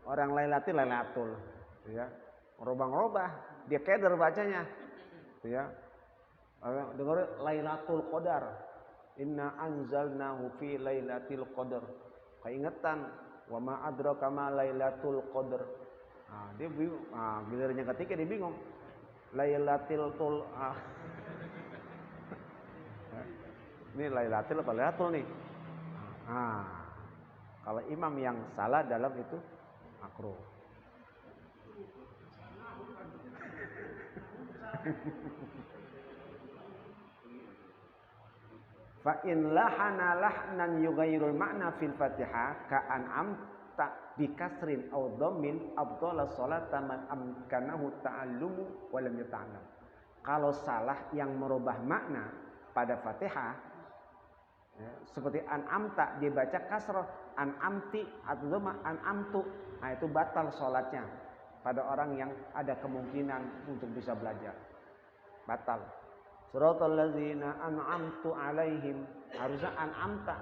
Orang lailatul. Ya. Ngerubah-ngerubah, dia keder bacanya. Ya. Dengar Lailatul Qadar. Inna anzalnahu fi lailatul qadar. Keingetan, wa ma adraka ma lailatul qadar. Dia bingung. Gilirannya ketika dia bingung. Lailatul Ini lailatul apa lailatul nih? Kalau imam yang salah dalam itu makruh. Fa in lahana lahnan yughayyirul ma'na fil Fatihah ka an'amta bi kasrin aw dhammin afdhala salata man amkanahu ta'allumu wa lam yata'allam. Kalau salah yang merubah makna pada Fatihah ya, seperti an'amta dibaca kasrah, an'amti atau dhamma an'amtu. Itu batal salatnya pada orang yang ada kemungkinan untuk bisa belajar. Batal. Siratal ladzina an'amtu alaihim, harusnya an'amta.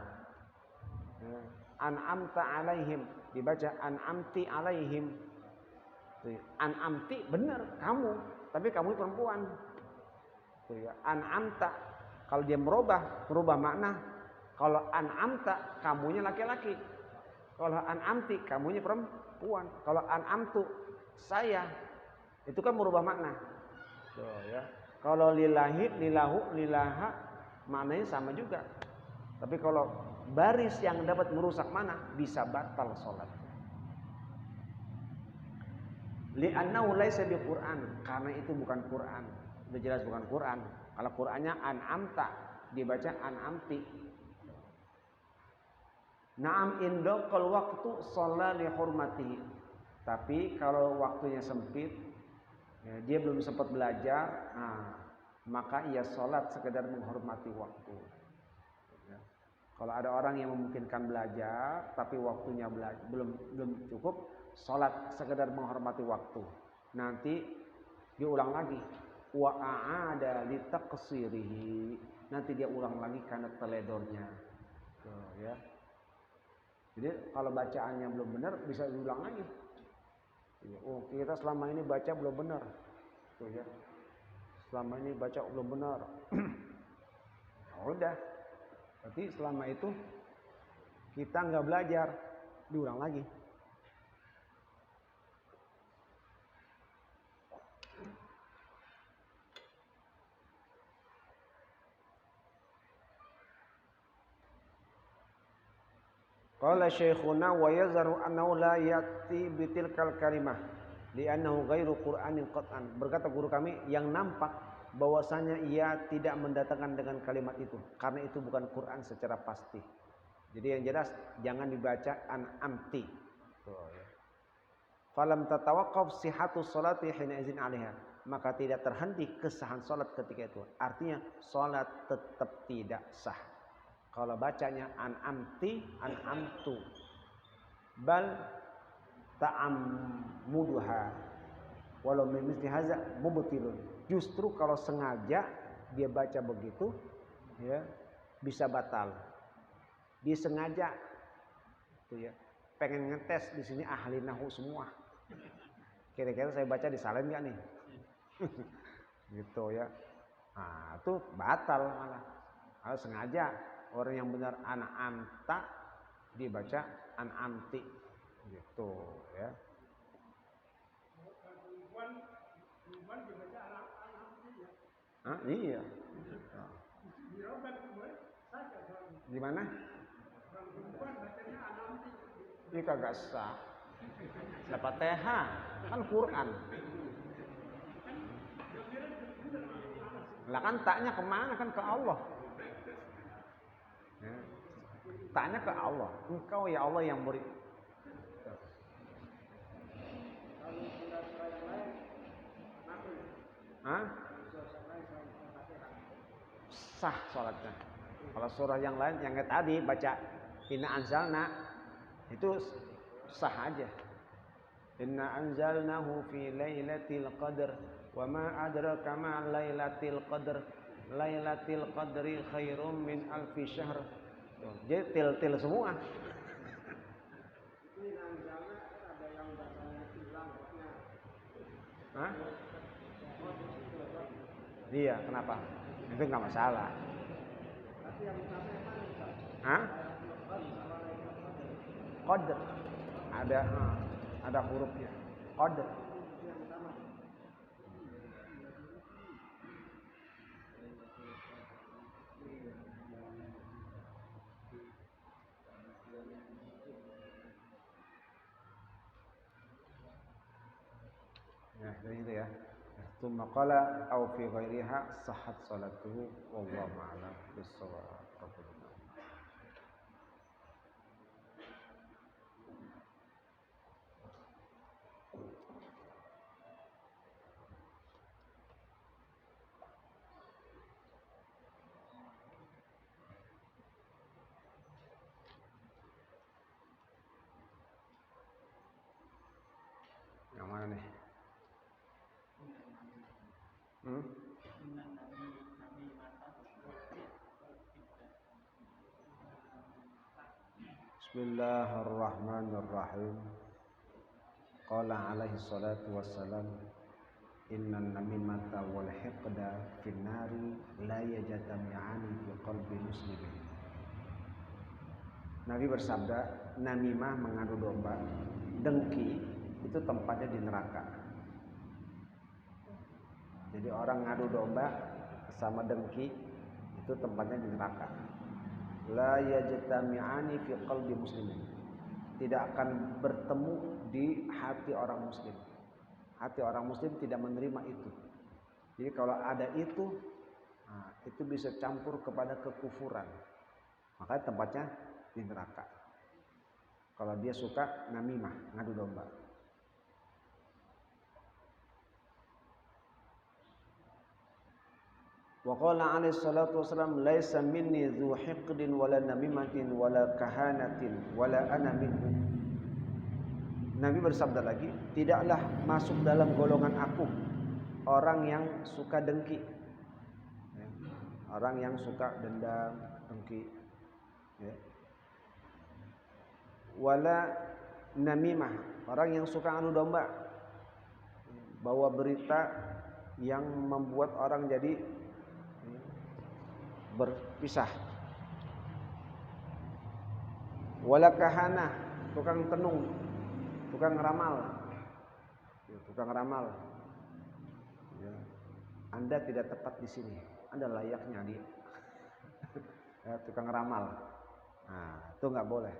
Ya. An'amta alaihim dibaca an'amti alaihim. An'amti benar kamu, tapi kamu perempuan. Ya. An'amta kalau dia merubah makna. Kalau an'amta kamunya laki-laki. Kalau an'amti kamunya perempuan. Kalau an'amtu saya itu kan merubah makna. Tuh ya. Kalau lillahi, lilahu, lilaha maknanya sama juga. Tapi kalau baris yang dapat merusak makna bisa batal sholat. Li'annahu laisa biqur'an, karena itu bukan Quran. Sudah jelas bukan Quran. Kalau Qur'annya an'amta dibaca an'amti. Na'am indaqal waqtu shalla li hurmatihi. Tapi kalau waktunya sempit, ya, dia belum sempat belajar, maka ia sholat sekedar menghormati waktu. Ya. Kalau ada orang yang memungkinkan belajar tapi waktunya belum cukup, sholat sekedar menghormati waktu. Nanti diulang lagi. Wa a'ada li taqsirihi. Nanti dia ulang lagi karena teledornya. Tuh, ya. Jadi kalau bacaannya belum benar bisa diulang lagi. Oh, kita selama ini baca belum benar. Tuh ya. Selama ini baca belum benar. Ya udah. Berarti selama itu kita nggak belajar, diulang lagi. Qala syekhuna wa yazharu annahu la yati bitilkal kalimah li'annahu ghairu Qur'anin qat'an. Berkata guru kami, yang nampak bahwasanya ia tidak mendatangkan dengan kalimat itu karena itu bukan Quran secara pasti. Jadi yang jelas jangan dibaca an'amti. Tuh ya. Falam tatawaqqaf sihhatu sholati hina izin 'alaiha. Maka tidak terhenti kesahan salat ketika itu. Artinya salat tetap tidak sah. Kalau bacanya an'amti, an'amtu, bal ta'ammuduha, walau misli hadza mubtilun. Justru kalau sengaja dia baca begitu, ya bisa batal. Dia sengaja, tuh ya, pengen ngetes di sini ahli nahwu semua. Kira-kira saya baca disalahin nggak nih? Gitu ya. Nah, itu batal malah. Kalau sengaja. Orang yang benar an'amta dibaca an'amti gitu ya. Perempuan dibaca an'amti ya. Ah, iya. Gimana? Perempuan bacanya an'amti. Ini kagak sah. Dapat TH kan Quran. Lah kan taknya kemana kan ke Allah. Ya. Tanya ke Allah, engkau ya Allah yang beri. Hah? Sah sholatnya. Kalau surah yang lain yang kayak tadi baca Inna anzalna itu sah aja. Inna anzalnahu fi lailatul qadr wa ma adraka ma lailatul qadr. Lailatul qadri khairum min alfi syahr. Jadi til semua. Ini anjalnya ada yang bacanya hilang hotnya. Hah? Iya, kenapa? Itu nggak masalah. Tapi yang utama yang mana Ustaz? Hah? Qadr. Ada hurufnya. Qadr. Yang utama. Ya, dari itu ya. Tsumma qala aw fi ghairiha sahhat salatuhu wallahu a'lam bis-shawab. Yang mana nih? Bismillahirrahmanirrahim. Qala alaihi salatu wassalam, innan namimata wal hiqda fin nari la yajtami'ani fi qalbi muslimin. Nabi bersabda, namimah mengadu domba, dengki itu tempatnya di neraka. Jadi orang ngadu domba sama dengki itu tempatnya di neraka. La yajtami'ani fi qalbi muslimin. Tidak akan bertemu di hati orang muslim. Hati orang muslim tidak menerima itu. Jadi kalau ada itu, nah, itu bisa campur kepada kekufuran. Makanya tempatnya di neraka. Kalau dia suka namimah, ngadu domba. Wa qala alaihi salatu wasallam laisa minni dzu hiqdin wala namimatin wala kahanatin wala ana minhu. Nabi bersabda lagi, tidaklah masuk dalam golongan aku orang yang suka dengki. Ya. Orang yang suka dendam, dengki. Ya. Wala namimah, orang yang suka adu domba. Bawa berita yang membuat orang jadi berpisah. Wala kahanah, tukang tenung, tukang ramal. Ya, tukang ramal. Ya. Anda tidak tepat di sini. Anda layaknya di ya, tukang ramal. Nah, itu nggak boleh.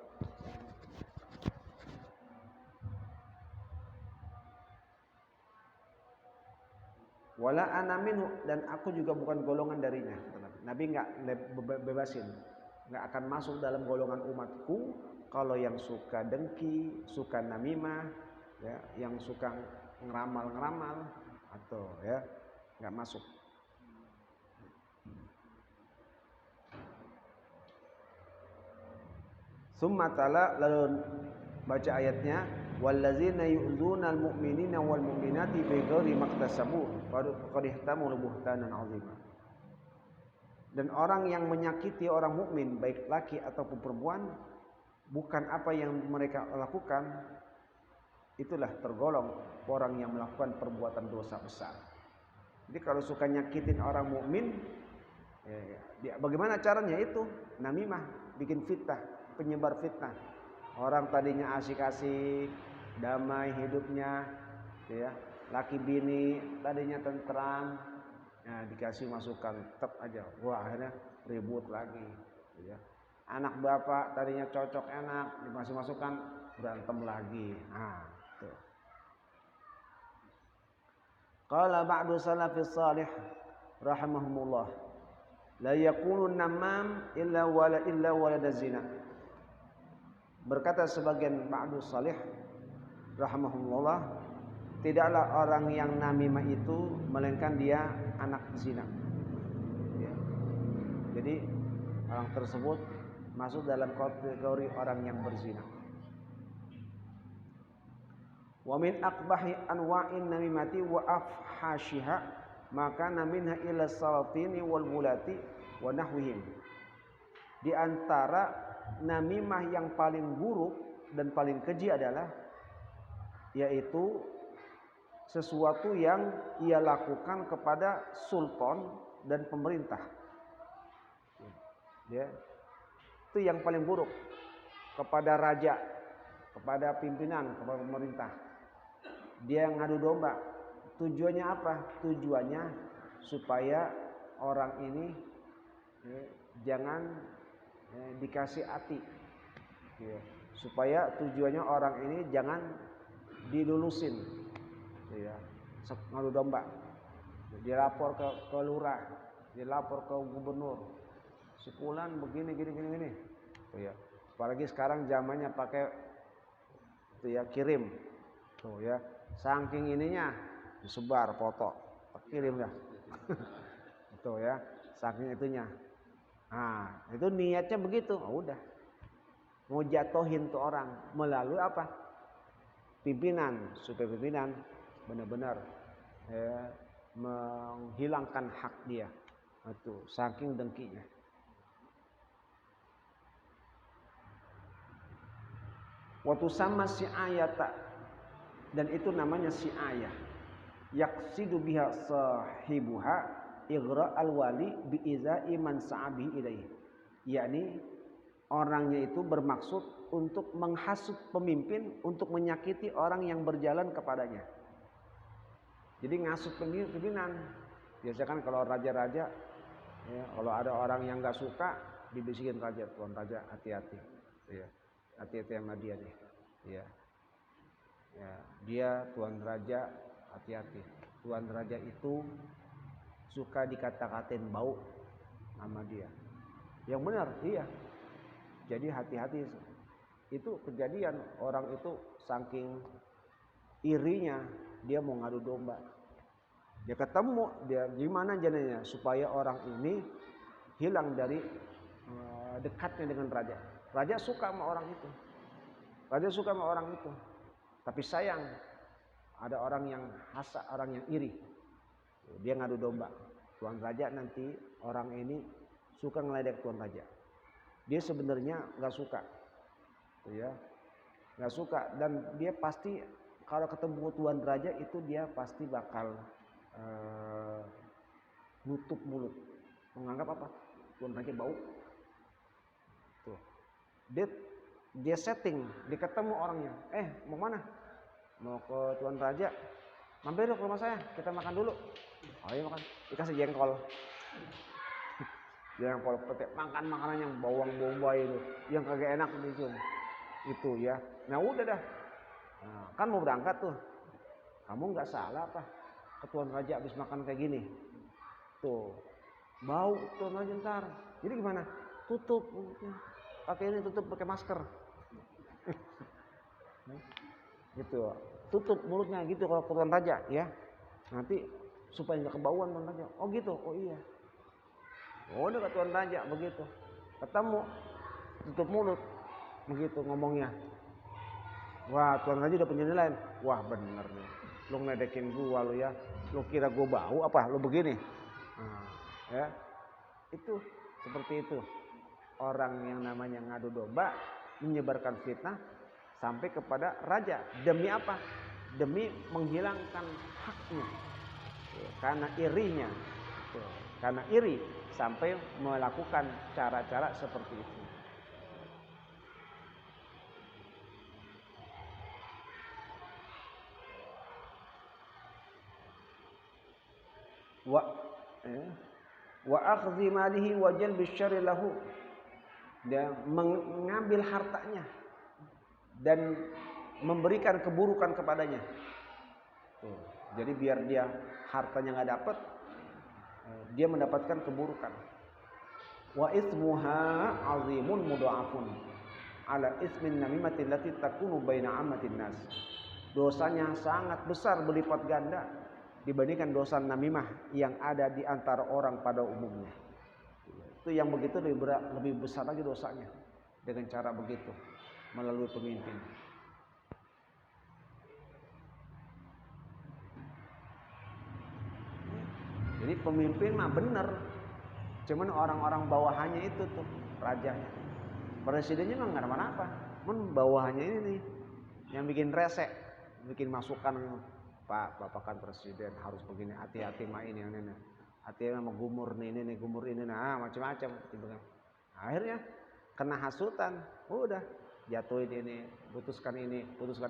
Wala ana minhu, dan aku juga bukan golongan darinya. Nabi nggak bebasin, nggak akan masuk dalam golongan umatku kalau yang suka dengki, suka namimah, ya, yang suka ngeramal-ngeramal atau ya nggak masuk. Summa ta'ala, lalu baca ayatnya, wallazina yu'dzunal mu'minina wal mu'minati bighairi maktasabu faqad ihtamalu buhtanan 'azima. Dan orang yang menyakiti orang mukmin baik laki ataupun perempuan bukan apa yang mereka lakukan, itulah tergolong orang yang melakukan perbuatan dosa besar. Jadi kalau suka nyakitin orang mukmin, ya, bagaimana caranya itu? Namimah, bikin fitnah, penyebar fitnah. Orang tadinya asik-asik, damai hidupnya, ya, laki bini tadinya tentram, ya, dikasih masukan, tetap aja, wah akhirnya ribut lagi, ya. Anak bapak tadinya cocok enak, dikasih masukan, berantem lagi. Nah, tuh. Qala ba'du salafis salih rahimahumullah, la yakunu namam illa walad zina. Berkata sebagian ba'du salih rahimahumullah, tidaklah orang yang namimah itu melainkan dia anak zina. Ya. Jadi orang tersebut masuk dalam kategori orang yang berzina. Wa min aqbahi anwa'in namimati wa afhashiha maka minha ila salatini wal bulati wa nahwihim. Di antara namimah yang paling buruk dan paling keji adalah yaitu sesuatu yang ia lakukan kepada sultan dan pemerintah. Ya. Itu yang paling buruk, kepada raja, kepada pimpinan, kepada pemerintah. Dia ngadu domba. Tujuannya apa? Tujuannya supaya orang ini jangan dikasih hati. Ya. Supaya tujuannya orang ini jangan dilulusin. Ya. Ngadu domba. Dia lapor ke lurah, dia lapor ke gubernur. Sepulan begini gini. Ya. Apalagi sekarang zamannya pakai itu ya, kirim. Tuh ya. Saking ininya disebar foto, kirim dah. Itu ya, saking itunya. Nah, itu niatnya begitu. Oh, udah. Mau jatuhin tuh orang melalui apa? Pimpinan, supaya pimpinan benar-benar menghilangkan hak dia. Itu saking dengkinya. Waktu sama si ayata, dan itu namanya si ayah. Yaksidu biha sahibuha igra al-wali bi'izai man sa'abi ilaih. Yakni orangnya itu bermaksud untuk menghasut pemimpin untuk menyakiti orang yang berjalan kepadanya. Jadi ngasut pimpinan. Biasanya kan kalau raja-raja, ya, kalau ada orang yang nggak suka dibisikin raja, tuan raja hati-hati, ya, hati-hati sama dia nih, ya. Ya, dia tuan raja, hati-hati. Tuan raja itu suka dikata-katain bau sama dia. Yang benar, iya. Jadi hati-hati. Itu kejadian, orang itu saking irinya dia mau ngadu domba. Dia ketemu, dia gimana jadinya supaya orang ini hilang dari dekatnya dengan raja. Raja suka sama orang itu. Raja suka sama orang itu. Tapi sayang ada orang yang hasad, orang yang iri. Dia ngadu domba. Tuan raja nanti orang ini suka ngeledek tuan raja. Dia sebenarnya nggak suka, ya, nggak suka, dan dia pasti kalau ketemu tuan raja itu dia pasti bakal nutup mulut, menganggap apa? Tuan raja bau. Tuh, dia setting, dia ketemu orangnya. Mau mana? Mau ke tuan raja? Mampir ke rumah saya, kita makan dulu. Ayo makan, dikasih jengkol. Jengkol pete, makan makanan yang bawang bombay itu, yang kagak enak itu ya. Nah udah dah, nah, kan mau berangkat tuh. Kamu nggak salah apa? Ke tuan raja habis makan kayak gini. Tuh, bau tuan raja ntar. Jadi gimana? Tutup mulutnya. Pakai ini, tutup pakai masker. Gitu. Tutup mulutnya gitu kalau ke tuan raja ya. Nanti supaya nggak kebauan tuan raja. Oh gitu. Oh iya. Oh udah ke tuan raja begitu. Ketemu, tutup mulut. Begitu ngomongnya. Wah, tuan raja udah penilaian. Wah, bener nih. Lu ngedekin gua lu ya. Lu kira gua bau apa? Lu begini. Nah, ya. Itu seperti itu. Orang yang namanya ngadu domba menyebarkan fitnah sampai kepada raja. Demi apa? Demi menghilangkan haknya. Karena irinya. Karena iri sampai melakukan cara-cara seperti itu. Wa akhdhi malihi wa jalbi syarri lahu. Dia mengambil hartanya dan memberikan keburukan kepadanya. Jadi biar dia hartanya nggak dapat, dia mendapatkan keburukan. Wa ismuha azimun mudha'afun ala ismin namimati allati takunu baina ammatin nas. Dosanya sangat besar berlipat ganda dibandingkan dosa namimah yang ada di antara orang pada umumnya. Itu yang begitu lebih besar lagi dosanya dengan cara begitu melalui pemimpin. Jadi pemimpin mah bener, cuman orang-orang bawahannya itu tuh rajanya. Presidennya mah nggak ada apa-apa, bawahannya ini nih yang bikin resek, bikin masukan. Pak, Bapak kan presiden harus begini, hati-hati mah ini yang ini. Hati-hati sama gumur nih, ini gumur ini, nah macam-macam gitu kan. Akhirnya kena hasutan, udah jatuhin ini, putuskan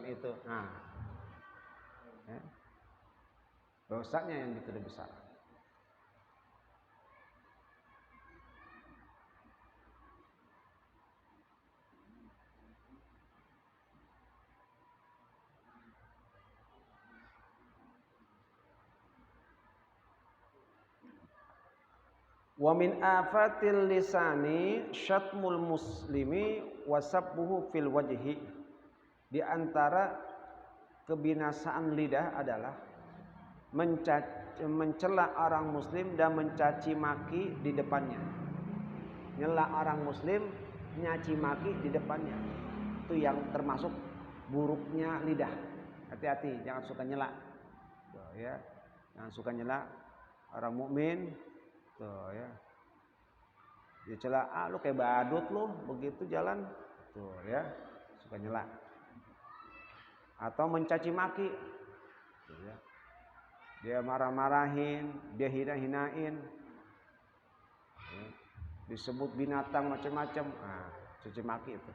itu. Nah, ya. Dosanya yang gitu lebih besar. Wa min afatil lisani syatmul muslimi wasabbuhu fil wajhi. Di antara kebinasaan lidah adalah mencela orang muslim dan mencaci maki di depannya. Nyela orang muslim, nyaci maki di depannya. Itu yang termasuk buruknya lidah. Hati-hati, jangan suka nyela. Tuh, ya. Jangan suka nyela orang mukmin. Tuh ya. Dia cela, lu kayak badut lu, begitu jalan. Tuh ya, suka nyela. Atau mencaci maki. Tuh ya. Dia marah-marahin, dia hina-hinain. Ya. Disebut binatang macam-macam. Nah, caci maki itu.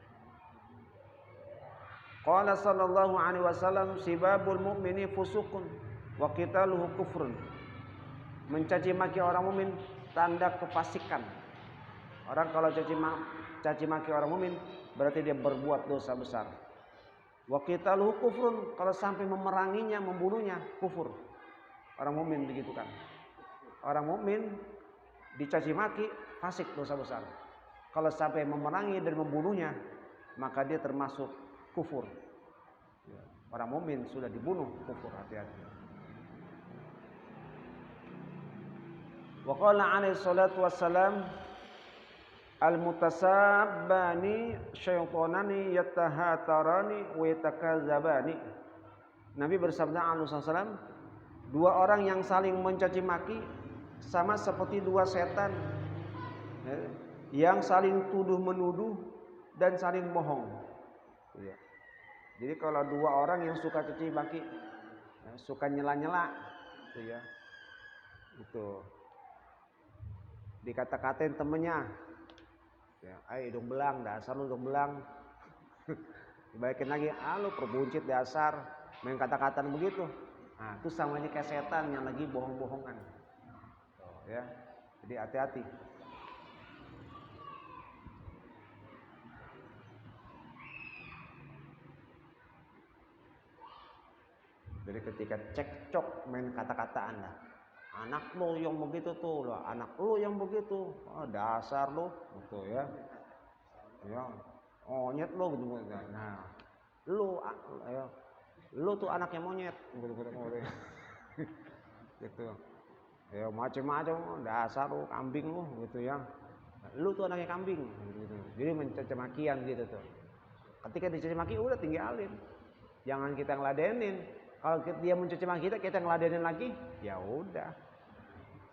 Qala sallallahu alaihi wasallam sibabul mu'mini fusuqun wa qitaluhu kufrun. Mencaci maki orang mukmin tanda kefasikan. Orang kalau caci maki orang mukmin berarti dia berbuat dosa besar. Wa qitaluhu kufrun, kalau sampai memeranginya, membunuhnya, kufur. Orang mukmin begitu kan. Orang mukmin dicaci maki, fasik, dosa besar. Kalau sampai memerangi dan membunuhnya, maka dia termasuk kufur. Orang mukmin sudah dibunuh, kufur, hati-hati. Wa qala alaihi salatu wassalam al-mutasabbani syaitanani yatahatarani wa yatakadzabani. Nabi bersabda alaihi wasallam, dua orang yang saling mencaci maki sama seperti dua setan yang saling tuduh menuduh dan saling bohong. Jadi kalau dua orang yang suka caci maki, suka nyela-nyela, itu dikata-katain temennya, ayo dong belang, dasar lu dong belang. Dibalikin lagi, lu perbuncit dasar, main kata-kataan begitu. Nah, itu samanya kayak setan yang lagi bohong-bohongan. Ya, jadi hati-hati. Jadi ketika cekcok main kata-kataan dah. Anak lo yang begitu tuh, loh. Anak lo yang begitu, dasar lo, gitu ya. Ya, monyet lo gitu. Nah, lo tuh anaknya monyet, gitu. Gitu. Ya macam-macam, dasar lo, kambing lo, gitu ya. Lo tuh anaknya kambing, gitu. Jadi mencaci makian gitu tuh. Ketika dicaci maki udah tinggalin, jangan kita ngeladenin. Kalau dia mencaci maki kita ngeladenin lagi, ya udah.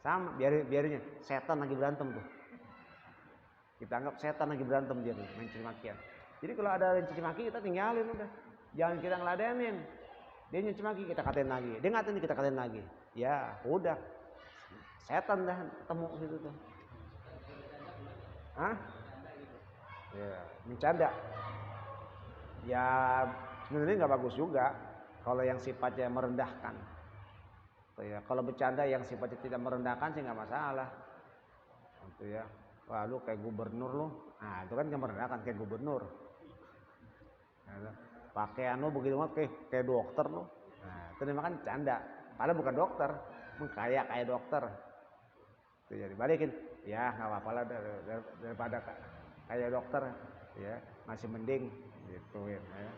Sama biarnya setan lagi berantem tuh. Kita anggap setan lagi berantem dia nih, mencaci makian. Jadi kalau ada yang caci maki kita tinggalin udah. Jangan kita ngeladenin. Dia nyaci maki kita katain lagi. Dia ngatain kita katain lagi. Ya, udah. Setan dah ketemu situ tuh. Hah? Ya, bercanda. Ya, sebenarnya enggak bagus juga kalau yang sifatnya merendahkan. Ya, kalau bercanda yang sifatnya tidak merendahkan sih nggak masalah. Gitu ya. Wah, lu kayak gubernur lu. Nah, itu kan nggak merendahkan, kayak gubernur. Nah, pakaian lu begitu banget kayak dokter lu. Nah, itu namanya kan canda. Padahal bukan dokter, kayak dokter. Itu jadi balikin. Ya, nggak apa-apa lah daripada kayak dokter. Ya, masih mending gituin. Ya.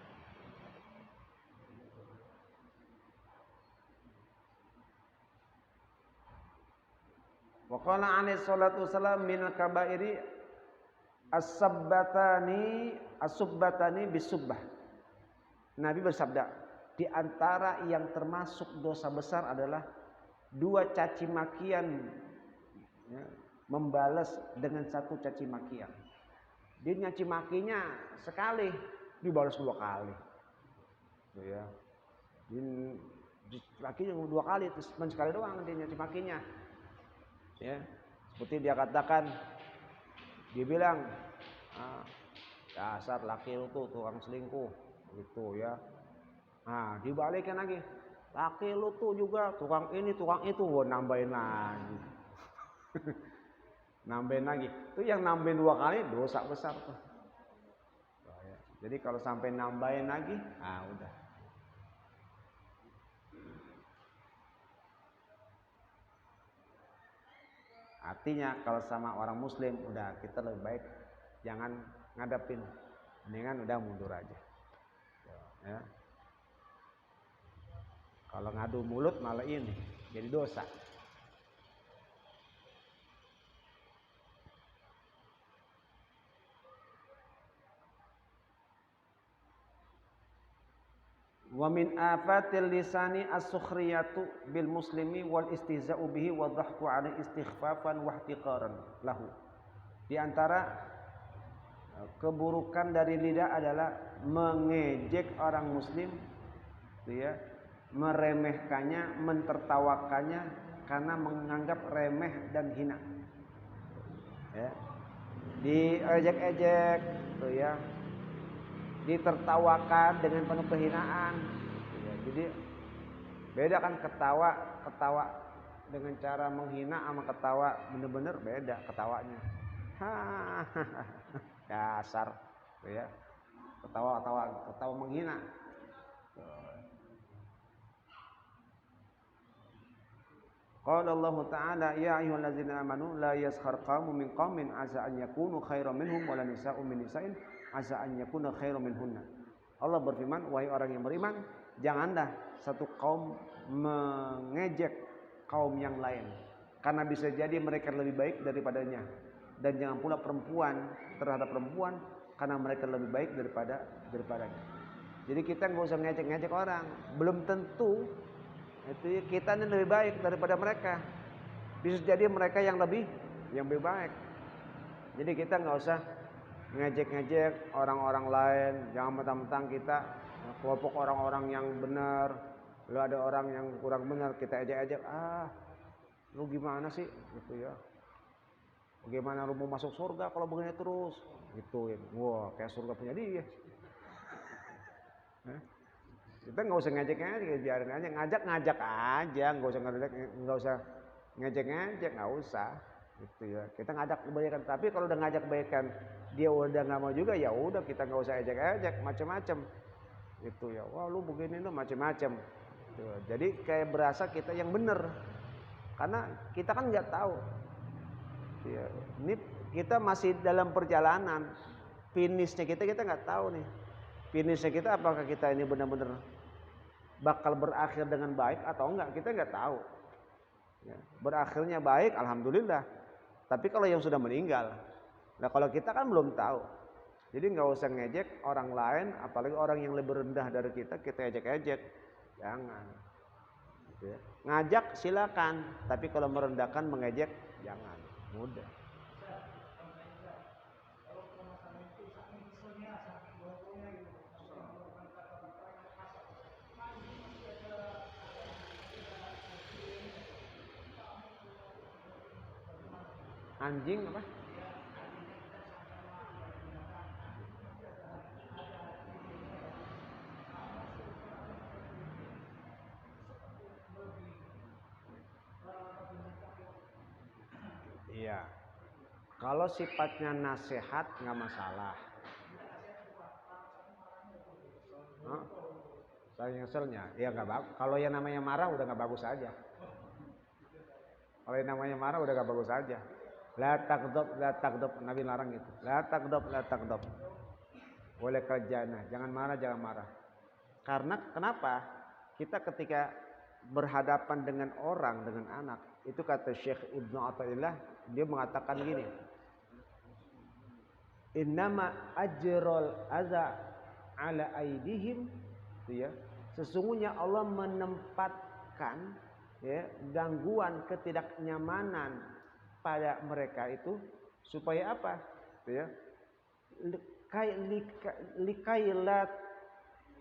Wa qala alaihi salatu wasalam min al-kaba'iri as-subbatani bisubbah. Nabi bersabda, di antara yang termasuk dosa besar adalah dua caci makian, ya, membalas dengan satu caci makian. Dia nyaci makinya sekali, dibalas dua kali. Tuh ya. Makinya dua kali, terus sekali doang dia nyaci makinya. Ya, seperti dia katakan, dia bilang, dasar laki lu tuh tukang selingkuh, gitu ya. Nah, dibalikin lagi, laki lu tuh juga tukang ini, tukang itu, gua nambahin lagi. Nambahin lagi, itu yang nambahin dua kali dosa besar tuh. Jadi kalau sampai nambahin lagi, udah. Artinya kalau sama orang muslim udah kita lebih baik jangan ngadepin, mendingan udah mundur aja. Ya. Kalau ngadu mulut malah ini jadi dosa. Wa min afatil lisani as-sukhriyatu bil muslimi wal istihza'u bihi wa dhahku 'alaihi istighfafan wa ihtiqaran lahu. Di antara keburukan dari lidah adalah mengejek orang muslim, ya, meremehkannya, mentertawakannya karena menganggap remeh dan hina. Ya. Diejek-ejek, tuh ya. Ditertawakan dengan penuh kehinaan. Ya, jadi beda kan ketawa dengan cara menghina sama ketawa bener-bener beda ketawanya. Dasar, ya. Ketawa menghina. Qala Allah Ta'ala ya ayyuhallazina amanu la yaskhar qaumun min qaumin asa an yakunu khairan minhum wala nisa'un min nisa'in asa an yakuna khairan minhunna. Allah berfirman, wahai orang yang beriman, janganlah satu kaum mengejek kaum yang lain karena bisa jadi mereka lebih baik daripadanya. Dan jangan pula perempuan terhadap perempuan karena mereka lebih baik daripadanya. Jadi kita nggak usah ngejek-ngejek orang. Belum tentu itu kita ini lebih baik daripada mereka. Bisa jadi mereka yang lebih baik. Jadi kita nggak usah ngejek-ngejek orang-orang lain. Jangan mentang-mentang kita kelompok orang-orang yang benar, lalu ada orang yang kurang benar, kita ejek-ejek. Lu gimana sih? Gitu ya. Bagaimana lu mau masuk surga kalau begini terus? Gitu ya. Wah, kayak surga punya dia. Kita nggak usah ngajak-ngajak, biarin aja, ngajak aja, nggak usah ngejek-ngejek, nggak usah. Gitu ya. Kita ngajak kebaikan, tapi kalau udah ngajak kebaikan dia udah nggak mau juga, ya udah kita nggak usah ejek-ejek, macam-macam. Gitu ya. Wah, lu begini lu macam-macam. Gitu. Jadi kayak berasa kita yang benar, karena kita kan nggak tahu. Ya, ini kita masih dalam perjalanan, finishnya kita nggak tahu nih. Finishnya kita apakah kita ini benar-benar bakal berakhir dengan baik atau enggak, kita nggak tahu. Ya, berakhirnya baik, alhamdulillah. Tapi kalau yang sudah meninggal, nah kalau kita kan belum tahu. Jadi nggak usah ngejek orang lain, apalagi orang yang lebih rendah dari kita ejek-ejek, jangan. Gitu ya. Ngajak silakan, tapi kalau merendahkan, mengejek, jangan. Mudah. Anjing apa? Iya. Kalau sifatnya nasihat nggak masalah. Saling ngeselnya, ya nggak bagus. Kalau yang namanya marah udah nggak bagus aja. Kalau yang namanya marah udah nggak bagus aja. La takdob, Nabi larang gitu. La takdob. Boleh kerjana, jangan marah. Karena kenapa? Kita ketika berhadapan dengan orang, dengan anak, itu kata Syekh Ibnu Athaillah, dia mengatakan gini. Innama ajrol aza ala aidihim, ya. Sesungguhnya Allah menempatkan ya, gangguan ketidaknyamanan pada mereka itu supaya apa? Ya. Likai la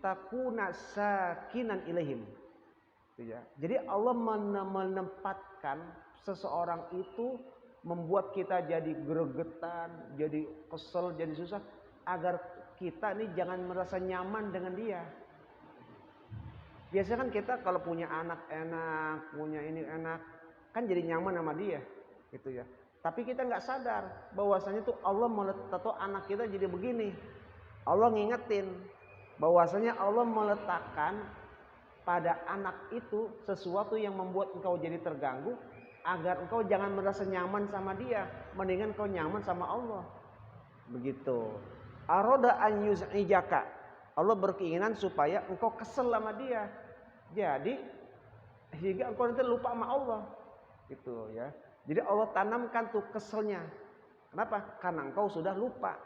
takuna sakinan ilaihim. Ya. Jadi Allah menempatkan seseorang itu membuat kita jadi gregetan, jadi kesel, jadi susah, agar kita ini jangan merasa nyaman dengan dia. Biasanya kan kita kalau punya anak enak, punya ini enak, kan jadi nyaman sama dia, gitu ya. Tapi kita nggak sadar bahwasanya tuh Allah meletakkan anak kita jadi begini. Allah ngingetin bahwasanya Allah meletakkan pada anak itu sesuatu yang membuat engkau jadi terganggu, agar engkau jangan merasa nyaman sama dia, mendingan engkau nyaman sama Allah. Begitu. Aroda an yuz'ijaka. Allah berkeinginan supaya engkau kesel sama dia. Jadi sehingga engkau nanti lupa sama Allah. Gitu ya. Jadi Allah tanamkan tuh keselnya. Kenapa? Karena engkau sudah lupa.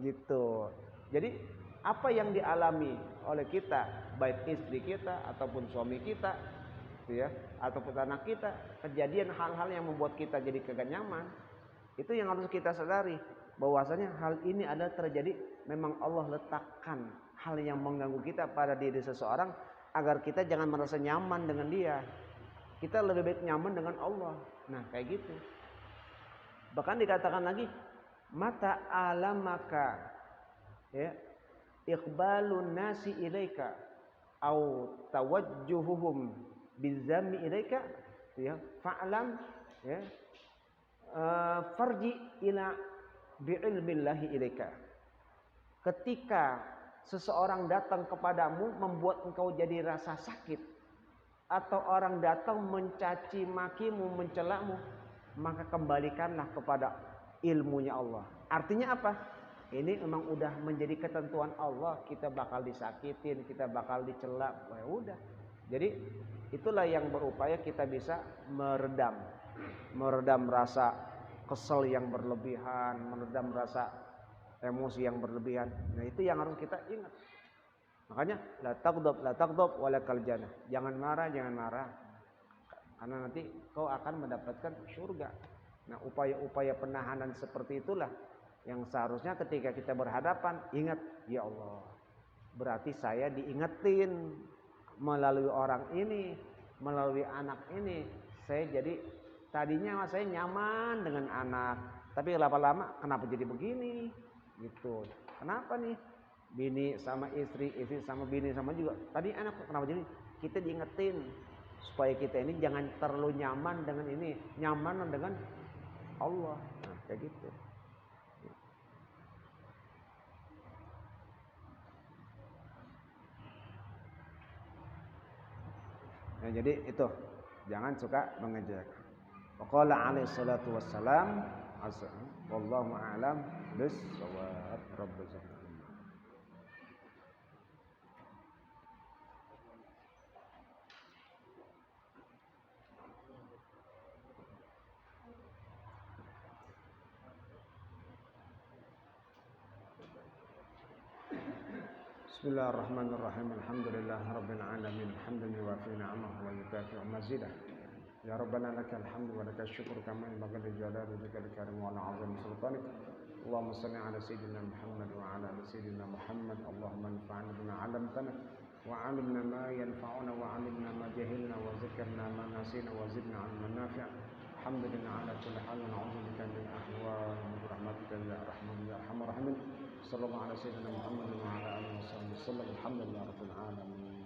Gitu. Jadi apa yang dialami oleh kita, baik istri kita ataupun suami kita, ya, ataupun anak kita, kejadian hal-hal yang membuat kita jadi kagak nyaman, itu yang harus kita sadari bahwasanya hal ini adalah terjadi, memang Allah letakkan hal yang mengganggu kita pada diri seseorang agar kita jangan merasa nyaman dengan dia. Kita lebih baik nyaman dengan Allah. Nah, kayak gitu. Bahkan dikatakan lagi, mata alamaka ya iqbalun nasi ilaika au tawajjuhuhum bizami ilaika ya fa'lam ya farji ila bi'ilmillahi ilaika. Ketika seseorang datang kepadamu membuat engkau jadi rasa sakit, atau orang datang mencaci makimu, mencelamu, maka kembalikanlah kepada ilmunya Allah. Artinya apa? Ini memang udah menjadi ketentuan Allah, kita bakal disakitin, kita bakal dicela, ya udah. Jadi itulah yang berupaya kita bisa meredam meredam rasa kesel yang berlebihan, meredam rasa emosi yang berlebihan. Nah, itu yang harus kita ingat. Makanya la taghdab walakal jannah. Jangan marah. Karena nanti kau akan mendapatkan surga. Nah, upaya-upaya penahanan seperti itulah yang seharusnya ketika kita berhadapan ingat, ya Allah, berarti saya diingetin melalui orang ini, melalui anak ini. Saya jadi tadinya saya nyaman dengan anak, tapi lama-lama kenapa jadi begini? Gitu. Kenapa nih? Bini sama istri sama bini sama juga. Tadi anak kenapa jadi? Kita diingetin supaya kita ini jangan terlalu nyaman dengan ini, nyaman dengan Allah. Nah, kayak gitu. Nah, jadi itu jangan suka mengejek. Waqala alaihi salatu wassalam, wallahu a'lam bis-shawab. Rabbul alamin. Bismillahirrahmanirrahim. Alhamdulillahirabbil alamin. Hamdan yuwafi ni'amahu wa yukafi'u mazidah. Ya Rabbana lakal hamdu wa lakal syukru kama yanbaghi li jalali wajhikal karim wa 'azimi sultanik. Allahumma shalli ala sayyidina Muhammad wa ala ali sayyidina Muhammad. Allahumma anfa'na bima 'allamtana wa 'allimna ma yanfa'una wa 'allimna ma jahilna wa zakkirna ma nasina wa zidna 'ilman nafi'a. Alhamdulillah ala kulli hal wa na'udzu bika min ahwal bi rahmatika ya arhamar ya arhamar rahimin. Sallallahu ala sayyidina Muhammad wa ala alihi wasallam. Alhamdulillah rabbil alamin.